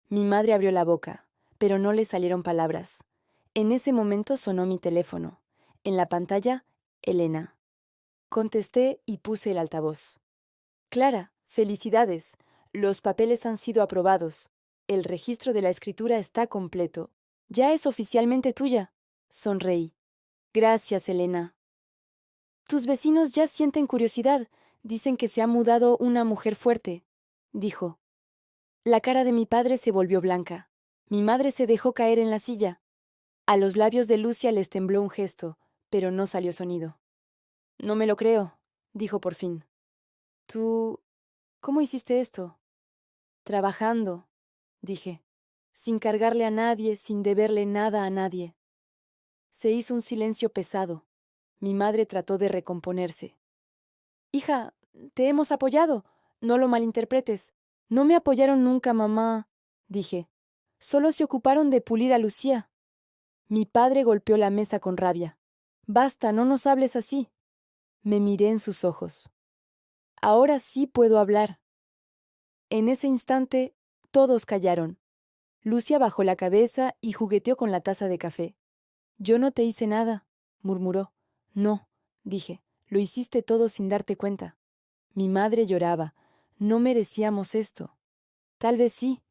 Mi madre abrió la boca, pero no le salieron palabras. En ese momento sonó mi teléfono. En la pantalla, Elena. Contesté y puse el altavoz. Clara, felicidades. Los papeles han sido aprobados. El registro de la escritura está completo. Ya es oficialmente tuya. Sonreí. Gracias, Elena. Tus vecinos ya sienten curiosidad. Dicen que se ha mudado una mujer fuerte, dijo. La cara de mi padre se volvió blanca. Mi madre se dejó caer en la silla. A los labios de Lucia les tembló un gesto, pero no salió sonido. No me lo creo, dijo por fin. ¿Tú cómo hiciste esto? Trabajando, dije, sin cargarle a nadie, sin deberle nada a nadie. Se hizo un silencio pesado. Mi madre trató de recomponerse. Hija, te hemos apoyado. No lo malinterpretes. No me apoyaron nunca, mamá, dije. Solo se ocuparon de pulir a Lucía. Mi padre golpeó la mesa con rabia. Basta, no nos hables así. Me miré en sus ojos. Ahora sí puedo hablar. En ese instante, todos callaron. Lucia bajó la cabeza y jugueteó con la taza de café. Yo no te hice nada, murmuró. No, dije, lo hiciste todo sin darte cuenta. Mi madre lloraba. No merecíamos esto. Tal vez sí,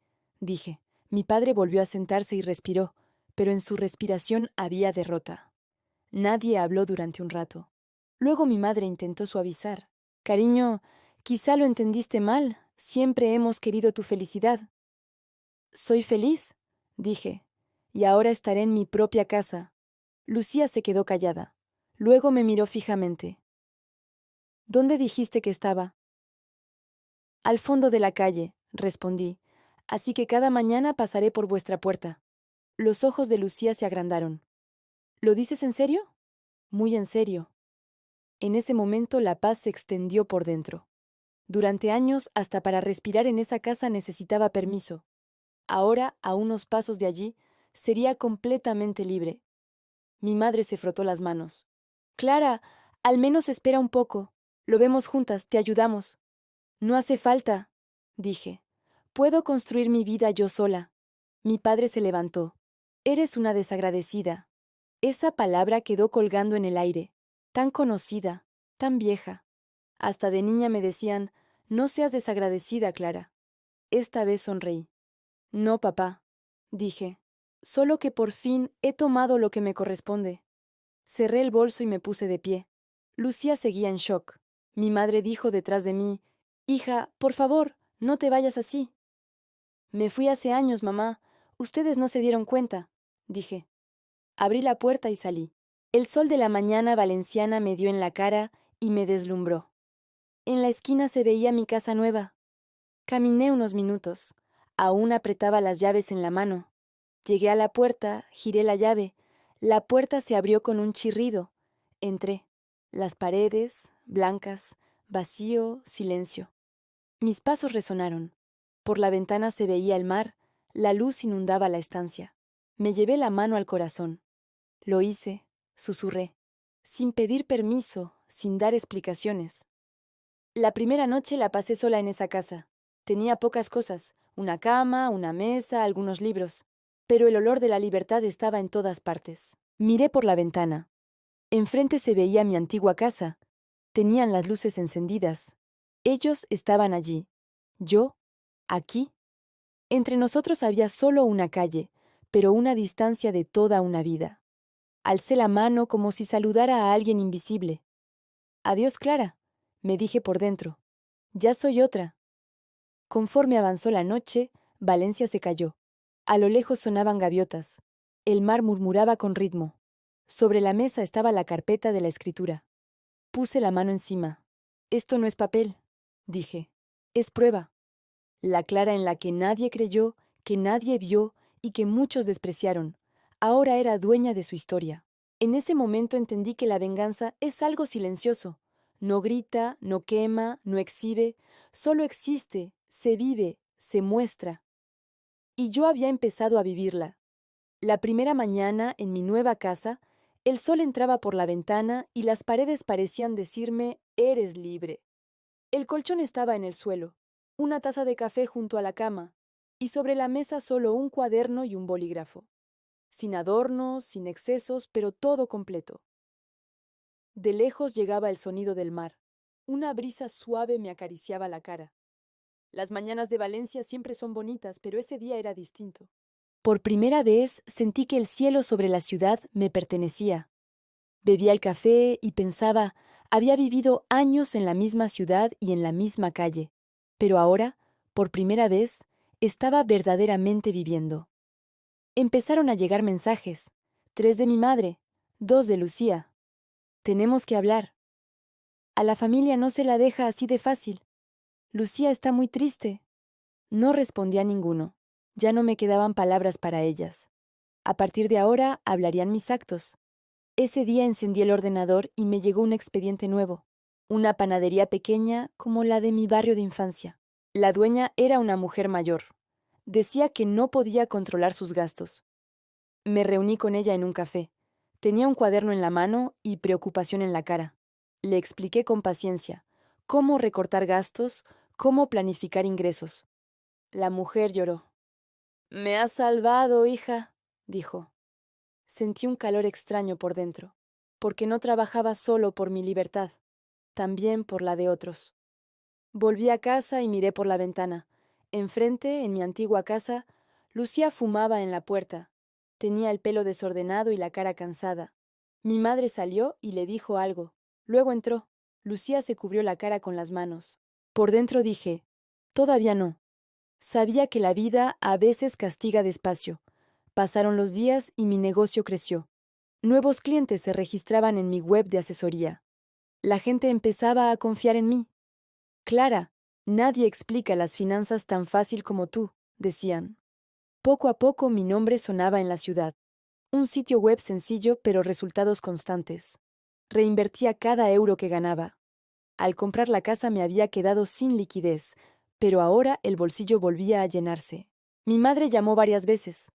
dije. Mi padre volvió a sentarse y respiró, pero en su respiración había derrota. Nadie habló durante un rato. Luego mi madre intentó suavizar. Cariño, quizá lo entendiste mal. Siempre hemos querido tu felicidad. Soy feliz, dije, y ahora estaré en mi propia casa. Lucía se quedó callada. Luego me miró fijamente. ¿Dónde dijiste que estaba? Al fondo de la calle, respondí, así que cada mañana pasaré por vuestra puerta. Los ojos de Lucía se agrandaron. ¿Lo dices en serio? Muy en serio. En ese momento la paz se extendió por dentro. Durante años, hasta para respirar en esa casa necesitaba permiso. Ahora, a unos pasos de allí, sería completamente libre. Mi madre se frotó las manos. Clara, al menos espera un poco. Lo vemos juntas, te ayudamos. No hace falta, dije. Puedo construir mi vida yo sola. Mi padre se levantó. Eres una desagradecida. Esa palabra quedó colgando en el aire, tan conocida, tan vieja. Hasta de niña me decían, no seas desagradecida, Clara. Esta vez sonreí. No, papá, dije. Solo que por fin he tomado lo que me corresponde. Cerré el bolso y me puse de pie. Lucía seguía en shock. Mi madre dijo detrás de mí, Hija, por favor, no te vayas así. Me fui hace años, mamá. Ustedes no se dieron cuenta, dije. Abrí la puerta y salí. El sol de la mañana valenciana me dio en la cara y me deslumbró. En la esquina se veía mi casa nueva. Caminé unos minutos. Aún apretaba las llaves en la mano. Llegué a la puerta, giré la llave. La puerta se abrió con un chirrido. Entré. Las paredes, blancas, vacío, silencio. Mis pasos resonaron. Por la ventana se veía el mar, la luz inundaba la estancia. Me llevé la mano al corazón. Lo hice, susurré, sin pedir permiso, sin dar explicaciones. La primera noche la pasé sola en esa casa. Tenía pocas cosas, una cama, una mesa, algunos libros, pero el olor de la libertad estaba en todas partes. Miré por la ventana. Enfrente se veía mi antigua casa. Tenían las luces encendidas. Ellos estaban allí. Yo, aquí. Entre nosotros había solo una calle, pero una distancia de toda una vida. Alcé la mano como si saludara a alguien invisible. Adiós, Clara, me dije por dentro. Ya soy otra. Conforme avanzó la noche, Valencia se cayó. A lo lejos sonaban gaviotas. El mar murmuraba con ritmo. Sobre la mesa estaba la carpeta de la escritura. Puse la mano encima. Esto no es papel, dije. Es prueba. La Clara en la que nadie creyó, que nadie vio y que muchos despreciaron, ahora era dueña de su historia. En ese momento entendí que la venganza es algo silencioso. No grita, no quema, no exhibe, solo existe, se vive, se muestra. Y yo había empezado a vivirla. La primera mañana, en mi nueva casa, el sol entraba por la ventana y las paredes parecían decirme, eres libre. El colchón estaba en el suelo, una taza de café junto a la cama, y sobre la mesa solo un cuaderno y un bolígrafo. Sin adornos, sin excesos, pero todo completo. De lejos llegaba el sonido del mar. Una brisa suave me acariciaba la cara. Las mañanas de Valencia siempre son bonitas, pero ese día era distinto. Por primera vez sentí que el cielo sobre la ciudad me pertenecía. Bebía el café y pensaba, había vivido años en la misma ciudad y en la misma calle, pero ahora, por primera vez, estaba verdaderamente viviendo. Empezaron a llegar mensajes, 3 de mi madre, 2 de Lucía. Tenemos que hablar. A la familia no se la deja así de fácil. Lucía está muy triste. No respondí a ninguno. Ya no me quedaban palabras para ellas. A partir de ahora hablarían mis actos. Ese día encendí el ordenador y me llegó un expediente nuevo. Una panadería pequeña como la de mi barrio de infancia. La dueña era una mujer mayor. Decía que no podía controlar sus gastos. Me reuní con ella en un café. Tenía un cuaderno en la mano y preocupación en la cara. Le expliqué con paciencia cómo recortar gastos, cómo planificar ingresos. La mujer lloró. «Me has salvado, hija», dijo. Sentí un calor extraño por dentro, porque no trabajaba solo por mi libertad, también por la de otros. Volví a casa y miré por la ventana. Enfrente, en mi antigua casa, Lucía fumaba en la puerta. Tenía el pelo desordenado y la cara cansada. Mi madre salió y le dijo algo. Luego entró. Lucía se cubrió la cara con las manos. Por dentro dije, todavía no. Sabía que la vida a veces castiga despacio. Pasaron los días y mi negocio creció. Nuevos clientes se registraban en mi web de asesoría. La gente empezaba a confiar en mí. Clara, nadie explica las finanzas tan fácil como tú, decían. Poco a poco mi nombre sonaba en la ciudad. Un sitio web sencillo pero resultados constantes. Reinvertía cada euro que ganaba. Al comprar la casa me había quedado sin liquidez, pero ahora el bolsillo volvía a llenarse. Mi madre llamó varias veces.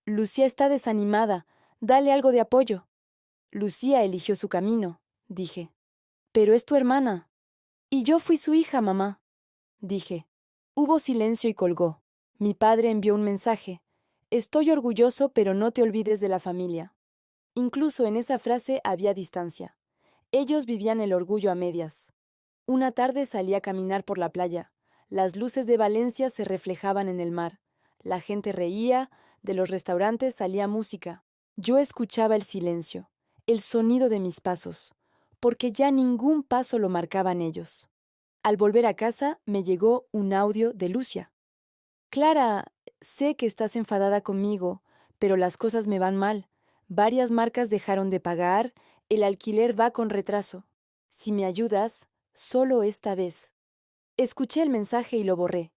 Lucía está desanimada, dale algo de apoyo. Lucía eligió su camino, dije. Pero es tu hermana. Y yo fui su hija, mamá, dije. Hubo silencio y colgó. Mi padre envió un mensaje. Estoy orgulloso, pero no te olvides de la familia. Incluso en esa frase había distancia. Ellos vivían el orgullo a medias. Una tarde salí a caminar por la playa. Las luces de Valencia se reflejaban en el mar. La gente reía, de los restaurantes salía música. Yo escuchaba el silencio, el sonido de mis pasos, porque ya ningún paso lo marcaban ellos. Al volver a casa me llegó un audio de Lucia. Clara, sé que estás enfadada conmigo, pero las cosas me van mal. Varias marcas dejaron de pagar, el alquiler va con retraso. Si me ayudas, solo esta vez. Escuché el mensaje y lo borré,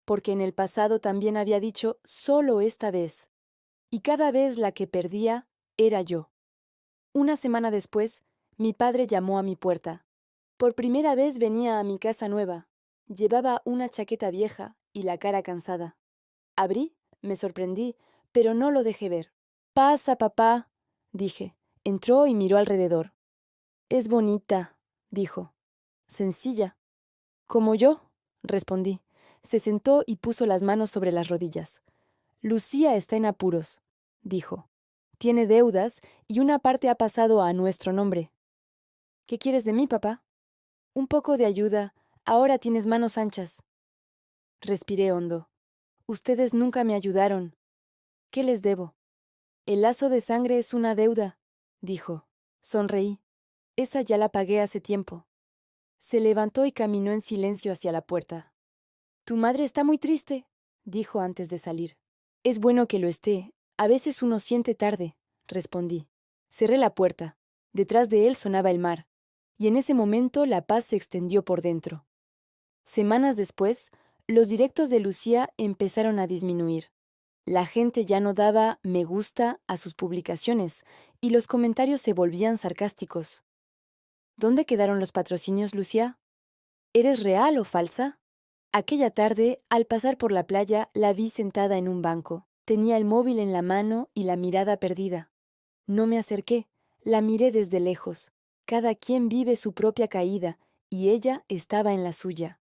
porque en el pasado también había dicho solo esta vez, y cada vez la que perdía era yo. Una semana después, mi padre llamó a mi puerta. Por primera vez venía a mi casa nueva. Llevaba una chaqueta vieja y la cara cansada. Abrí, me sorprendí, pero no lo dejé ver. «Pasa, papá», dije. Entró y miró alrededor. «Es bonita», dijo. «Sencilla». «Como yo», respondí. Se sentó y puso las manos sobre las rodillas. «Lucía está en apuros», dijo. «Tiene deudas y una parte ha pasado a nuestro nombre». «¿Qué quieres de mí, papá?» «Un poco de ayuda. Ahora tienes manos anchas». Respiré hondo. «Ustedes nunca me ayudaron. ¿Qué les debo?» «El lazo de sangre es una deuda», dijo. Sonreí. «Esa ya la pagué hace tiempo». Se levantó y caminó en silencio hacia la puerta. «Tu madre está muy triste», dijo antes de salir. «Es bueno que lo esté. A veces uno siente tarde», respondí. Cerré la puerta. Detrás de él sonaba el mar, y en ese momento la paz se extendió por dentro. Semanas después, los directos de Lucía empezaron a disminuir. La gente ya no daba me gusta a sus publicaciones y los comentarios se volvían sarcásticos. ¿Dónde quedaron los patrocinios, Lucía? ¿Eres real o falsa? Aquella tarde, al pasar por la playa, la vi sentada en un banco. Tenía el móvil en la mano y la mirada perdida. No me acerqué, la miré desde lejos. Cada quien vive su propia caída, y ella estaba en la suya.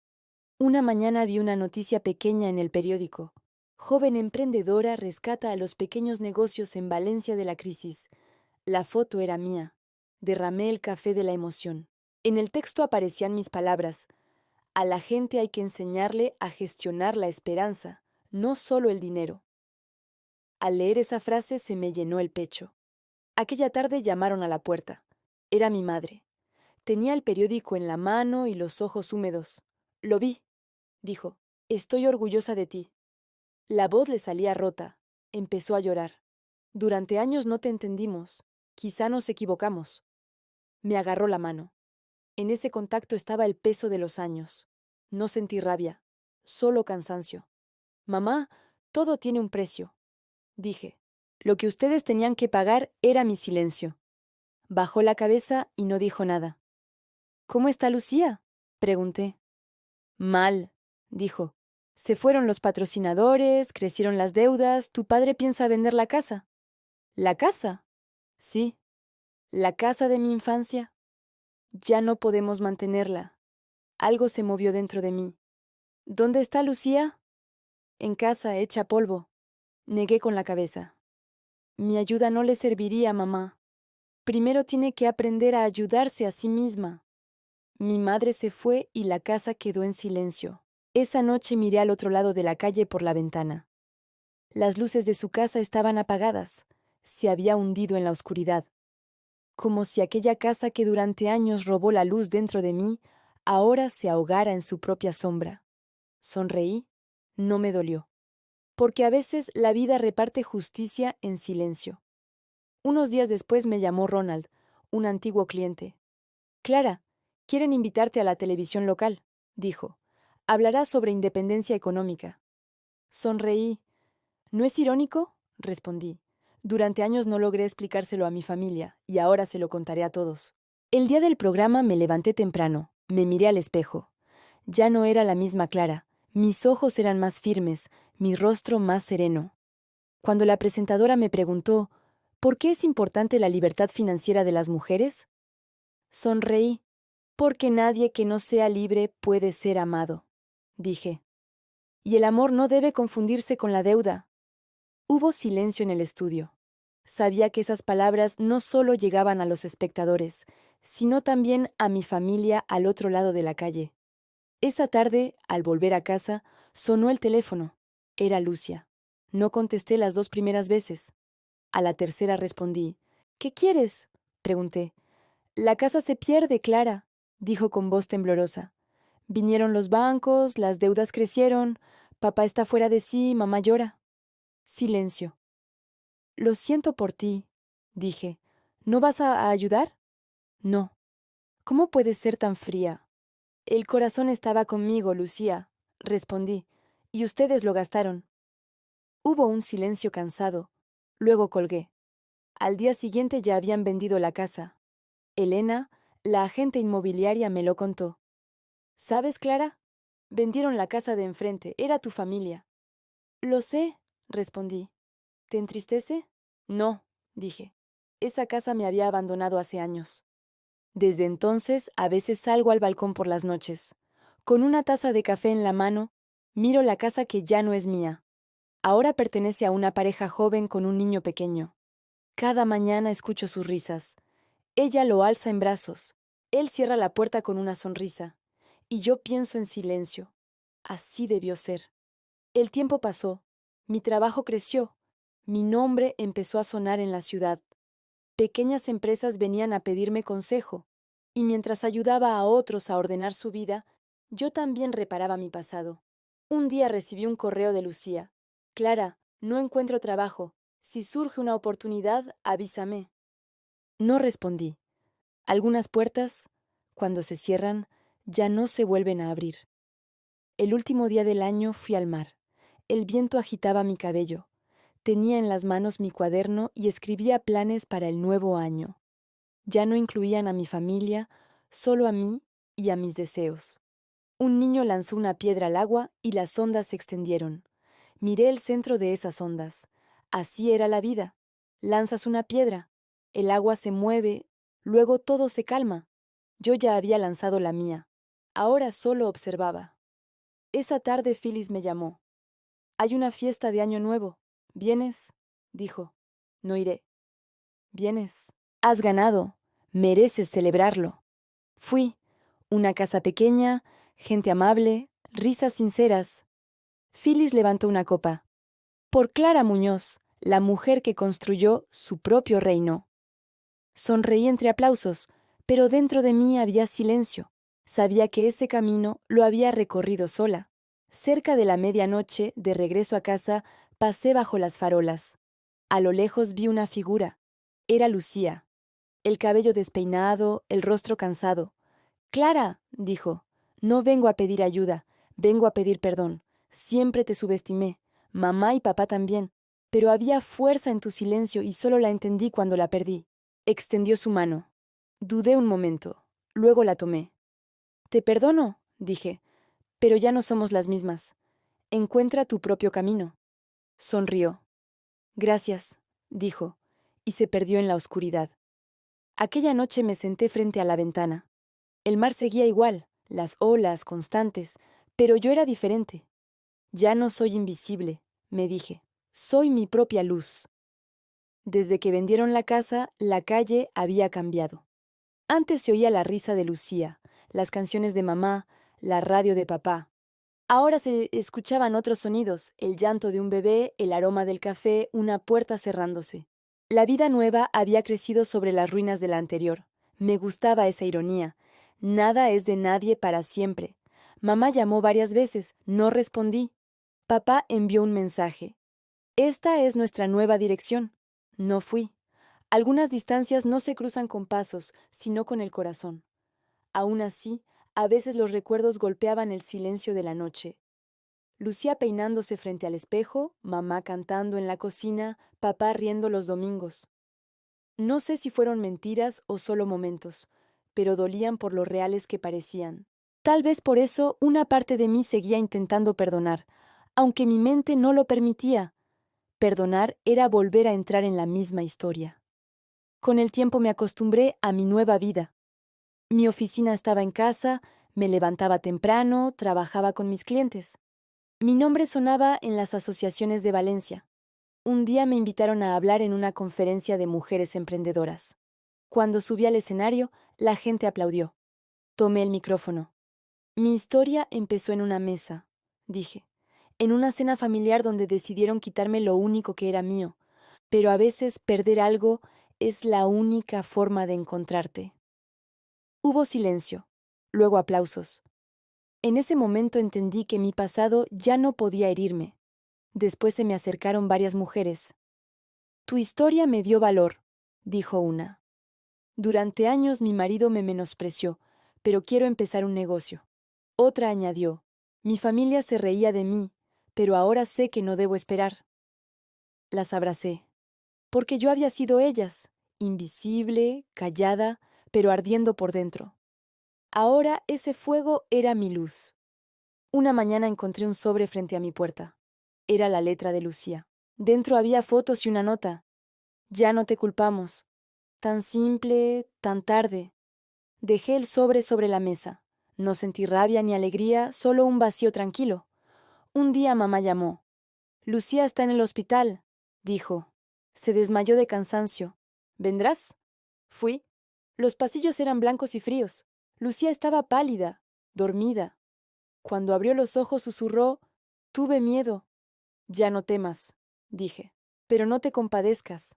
Una mañana vi una noticia pequeña en el periódico. Joven emprendedora rescata a los pequeños negocios en Valencia de la crisis. La foto era mía. Derramé el café de la emoción. En el texto aparecían mis palabras. A la gente hay que enseñarle a gestionar la esperanza, no solo el dinero. Al leer esa frase se me llenó el pecho. Aquella tarde llamaron a la puerta. Era mi madre. Tenía el periódico en la mano y los ojos húmedos. «Lo vi», dijo. «Estoy orgullosa de ti». La voz le salía rota. Empezó a llorar. «Durante años no te entendimos. Quizá nos equivocamos». Me agarró la mano. En ese contacto estaba el peso de los años. No sentí rabia, solo cansancio. «Mamá, todo tiene un precio», dije. «Lo que ustedes tenían que pagar era mi silencio». Bajó la cabeza y no dijo nada. «¿Cómo está Lucía?», pregunté. «Mal», dijo. «Se fueron los patrocinadores, crecieron las deudas, tu padre piensa vender la casa». «¿La casa?» «Sí, la casa de mi infancia. Ya no podemos mantenerla». Algo se movió dentro de mí. «¿Dónde está Lucía?» «En casa, hecha polvo». Negué con la cabeza. «Mi ayuda no le serviría, mamá. Primero tiene que aprender a ayudarse a sí misma». Mi madre se fue y la casa quedó en silencio. Esa noche miré al otro lado de la calle por la ventana. Las luces de su casa estaban apagadas. Se había hundido en la oscuridad. Como si aquella casa que durante años robó la luz dentro de mí, ahora se ahogara en su propia sombra. Sonreí. No me dolió. Porque a veces la vida reparte justicia en silencio. Unos días después me llamó Ronald, un antiguo cliente. «Clara, quieren invitarte a la televisión local», dijo. «Hablarás sobre independencia económica». Sonreí. «¿No es irónico?», respondí. «Durante años no logré explicárselo a mi familia, y ahora se lo contaré a todos». El día del programa me levanté temprano, me miré al espejo. Ya no era la misma Clara. Mis ojos eran más firmes, mi rostro más sereno. Cuando la presentadora me preguntó, «¿Por qué es importante la libertad financiera de las mujeres?», sonreí. «Porque nadie que no sea libre puede ser amado», dije. «Y el amor no debe confundirse con la deuda». Hubo silencio en el estudio. Sabía que esas palabras no solo llegaban a los espectadores, sino también a mi familia al otro lado de la calle. Esa tarde, al volver a casa, sonó el teléfono. Era Lucia. No contesté las 2 primeras veces. A la tercera respondí. «¿Qué quieres?», pregunté. «La casa se pierde, Clara», dijo con voz temblorosa. «Vinieron los bancos, las deudas crecieron, papá está fuera de sí, mamá llora». Silencio. «Lo siento por ti», dije. «¿No vas a ayudar?» «No». «¿Cómo puedes ser tan fría?» «El corazón estaba conmigo, Lucía», respondí, «y ustedes lo gastaron». Hubo un silencio cansado. Luego colgué. Al día siguiente ya habían vendido la casa. Elena, la agente inmobiliaria, me lo contó. «¿Sabes, Clara? Vendieron la casa de enfrente, era tu familia. Lo sé, respondí. ¿Te entristece? No, dije. Esa casa me había abandonado hace años. Desde entonces, a veces salgo al balcón por las noches. Con una taza de café en la mano, miro la casa que ya no es mía. Ahora pertenece a una pareja joven con un niño pequeño. Cada mañana escucho sus risas. Ella lo alza en brazos. Él cierra la puerta con una sonrisa. Y yo pienso en silencio. Así debió ser. El tiempo pasó. Mi trabajo creció. Mi nombre empezó a sonar en la ciudad. Pequeñas empresas venían a pedirme consejo. Y mientras ayudaba a otros a ordenar su vida, yo también reparaba mi pasado. Un día recibí un correo de Lucía. Clara, no encuentro trabajo. Si surge una oportunidad, avísame. No respondí. Algunas puertas, cuando se cierran, ya no se vuelven a abrir. El último día del año fui al mar. El viento agitaba mi cabello. Tenía en las manos mi cuaderno y escribía planes para el nuevo año. Ya no incluían a mi familia, solo a mí y a mis deseos. Un niño lanzó una piedra al agua y las ondas se extendieron. Miré el centro de esas ondas. Así era la vida. Lanzas una piedra, el agua se mueve, luego todo se calma. Yo ya había lanzado la mía. Ahora solo observaba. Esa tarde Phyllis me llamó. Hay una fiesta de Año Nuevo. ¿Vienes? Dijo. No iré. ¿Vienes? Has ganado. Mereces celebrarlo. Fui. Una casa pequeña, gente amable, risas sinceras. Phyllis levantó una copa. Por Clara Muñoz, la mujer que construyó su propio reino. Sonreí entre aplausos, pero dentro de mí había silencio. Sabía que ese camino lo había recorrido sola. Cerca de la medianoche, de regreso a casa, pasé bajo las farolas. A lo lejos vi una figura. Era Lucía. El cabello despeinado, el rostro cansado. Clara, dijo, no vengo a pedir ayuda, vengo a pedir perdón. Siempre te subestimé, mamá y papá también, pero había fuerza en tu silencio y solo la entendí cuando la perdí. Extendió su mano. Dudé un momento, luego la tomé. Te perdono, dije, pero ya no somos las mismas. Encuentra tu propio camino. Sonrió. Gracias, dijo, y se perdió en la oscuridad. Aquella noche me senté frente a la ventana. El mar seguía igual, las olas constantes, pero yo era diferente. Ya no soy invisible, me dije, soy mi propia luz. Desde que vendieron la casa, la calle había cambiado. Antes se oía la risa de Lucía, las canciones de mamá, la radio de papá. Ahora se escuchaban otros sonidos, el llanto de un bebé, el aroma del café, una puerta cerrándose. La vida nueva había crecido sobre las ruinas de la anterior. Me gustaba esa ironía. Nada es de nadie para siempre. Mamá llamó varias veces, no respondí. Papá envió un mensaje. Esta es nuestra nueva dirección. No fui. Algunas distancias no se cruzan con pasos, sino con el corazón. Aún así, a veces los recuerdos golpeaban el silencio de la noche. Lucía peinándose frente al espejo, mamá cantando en la cocina, papá riendo los domingos. No sé si fueron mentiras o solo momentos, pero dolían por lo reales que parecían. Tal vez por eso una parte de mí seguía intentando perdonar, aunque mi mente no lo permitía. Perdonar era volver a entrar en la misma historia. Con el tiempo me acostumbré a mi nueva vida. Mi oficina estaba en casa, me levantaba temprano, trabajaba con mis clientes. Mi nombre sonaba en las asociaciones de Valencia. Un día me invitaron a hablar en una conferencia de mujeres emprendedoras. Cuando subí al escenario, la gente aplaudió. Tomé el micrófono. Mi historia empezó en una mesa, dije, en una cena familiar donde decidieron quitarme lo único que era mío, pero a veces perder algo es la única forma de encontrarte. Hubo silencio, luego aplausos. En ese momento entendí que mi pasado ya no podía herirme. Después se me acercaron varias mujeres. Tu historia me dio valor, dijo una. Durante años mi marido me menospreció, pero quiero empezar un negocio. Otra añadió, mi familia se reía de mí, pero ahora sé que no debo esperar. Las abracé, porque yo había sido ellas, invisible, callada, pero ardiendo por dentro. Ahora ese fuego era mi luz. Una mañana encontré un sobre frente a mi puerta. Era la letra de Lucía. Dentro había fotos y una nota. Ya no te culpamos. Tan simple, tan tarde. Dejé el sobre la mesa. No sentí rabia ni alegría, solo un vacío tranquilo. Un día mamá llamó. Lucía está en el hospital, dijo. Se desmayó de cansancio. ¿Vendrás? Fui. Los pasillos eran blancos y fríos. Lucía estaba pálida, dormida. Cuando abrió los ojos susurró, tuve miedo. Ya no temas, dije, pero no te compadezcas.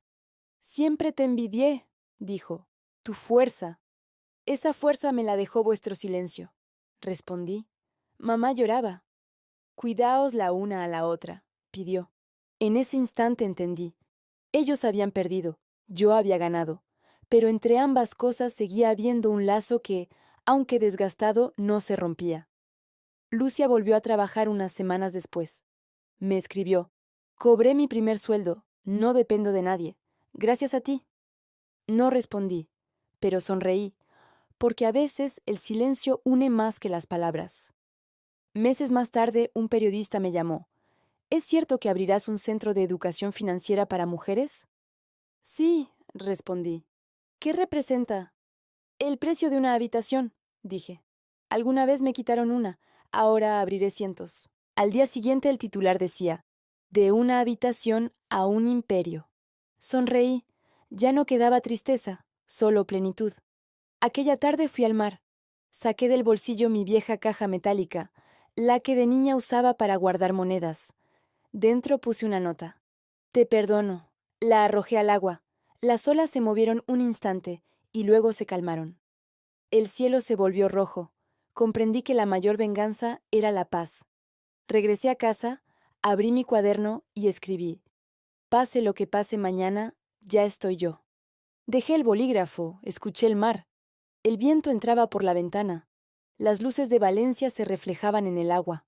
Siempre te envidié, dijo, tu fuerza. Esa fuerza me la dejó vuestro silencio. Respondí. Mamá lloraba. Cuidaos la una a la otra, pidió. En ese instante entendí. Ellos habían perdido, yo había ganado, pero entre ambas cosas seguía habiendo un lazo que, aunque desgastado, no se rompía. Lucia volvió a trabajar unas semanas después. Me escribió. Cobré mi primer sueldo, no dependo de nadie. Gracias a ti. No respondí, pero sonreí, porque a veces el silencio une más que las palabras. Meses más tarde, un periodista me llamó. ¿Es cierto que abrirás un centro de educación financiera para mujeres? Sí, respondí. ¿Qué representa? El precio de una habitación, dije. Alguna vez me quitaron una, ahora abriré cientos. Al día siguiente el titular decía, de una habitación a un imperio. Sonreí. Ya no quedaba tristeza, solo plenitud. Aquella tarde fui al mar. Saqué del bolsillo mi vieja caja metálica, la que de niña usaba para guardar monedas. Dentro puse una nota. Te perdono. La arrojé al agua. Las olas se movieron un instante y luego se calmaron. El cielo se volvió rojo. Comprendí que la mayor venganza era la paz. Regresé a casa, abrí mi cuaderno y escribí. Pase lo que pase mañana, ya estoy yo. Dejé el bolígrafo, escuché el mar. El viento entraba por la ventana. Las luces de Valencia se reflejaban en el agua.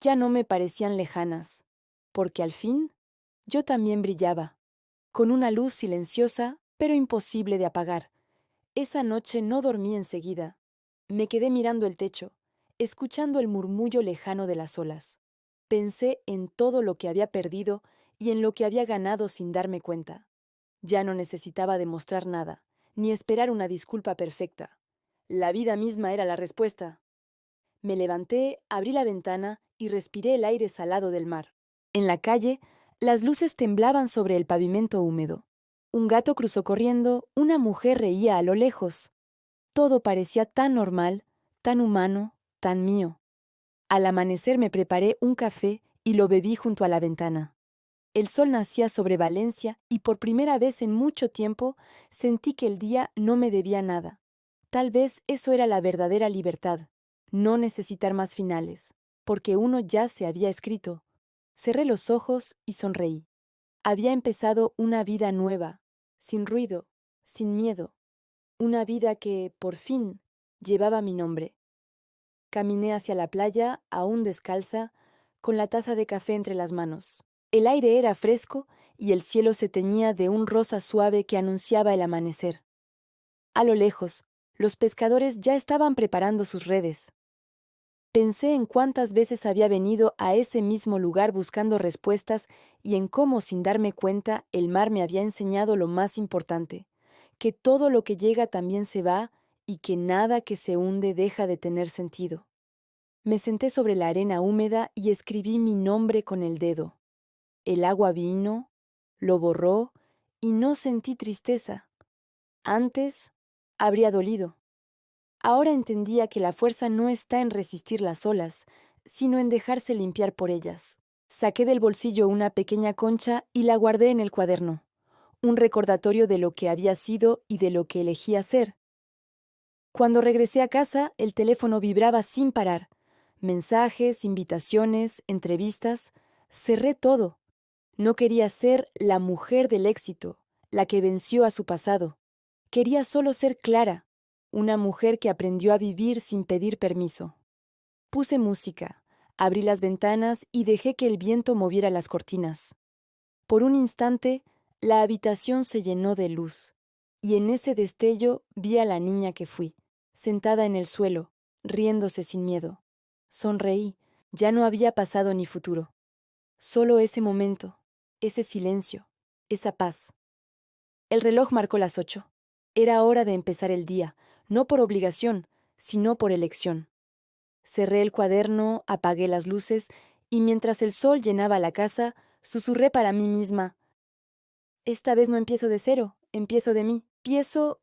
Ya no me parecían lejanas, porque al fin yo también brillaba, con una luz silenciosa, pero imposible de apagar. Esa noche no dormí enseguida. Me quedé mirando el techo, escuchando el murmullo lejano de las olas. Pensé en todo lo que había perdido y en lo que había ganado sin darme cuenta. Ya no necesitaba demostrar nada, ni esperar una disculpa perfecta. La vida misma era la respuesta. Me levanté, abrí la ventana y respiré el aire salado del mar. En la calle, las luces temblaban sobre el pavimento húmedo. Un gato cruzó corriendo, una mujer reía a lo lejos. Todo parecía tan normal, tan humano, tan mío. Al amanecer me preparé un café y lo bebí junto a la ventana. El sol nacía sobre Valencia y por primera vez en mucho tiempo sentí que el día no me debía nada. Tal vez eso era la verdadera libertad, no necesitar más finales, porque uno ya se había escrito. Cerré los ojos y sonreí. Había empezado una vida nueva, sin ruido, sin miedo, una vida que, por fin, llevaba mi nombre. Caminé hacia la playa, aún descalza, con la taza de café entre las manos. El aire era fresco y el cielo se teñía de un rosa suave que anunciaba el amanecer. A lo lejos, los pescadores ya estaban preparando sus redes. Pensé en cuántas veces había venido a ese mismo lugar buscando respuestas y en cómo, sin darme cuenta, el mar me había enseñado lo más importante, que todo lo que llega también se va y que nada que se hunde deja de tener sentido. Me senté sobre la arena húmeda y escribí mi nombre con el dedo. El agua vino, lo borró y no sentí tristeza. Antes habría dolido. Ahora entendía que la fuerza no está en resistir las olas, sino en dejarse limpiar por ellas. Saqué del bolsillo una pequeña concha y la guardé en el cuaderno, un recordatorio de lo que había sido y de lo que elegía ser. Cuando regresé a casa, el teléfono vibraba sin parar. Mensajes, invitaciones, entrevistas. Cerré todo. No quería ser la mujer del éxito, la que venció a su pasado. Quería solo ser Clara, una mujer que aprendió a vivir sin pedir permiso. Puse música, abrí las ventanas y dejé que el viento moviera las cortinas. Por un instante, la habitación se llenó de luz, y en ese destello vi a la niña que fui, sentada en el suelo, riéndose sin miedo. Sonreí, Ya no había pasado ni futuro. Solo ese momento, ese silencio, esa paz. El reloj marcó las 8. Era hora de empezar el día, no por obligación, sino por elección. Cerré el cuaderno, apagué las luces y mientras el sol llenaba la casa, susurré para mí misma: esta vez no empiezo de cero, empiezo de mí. Empiezo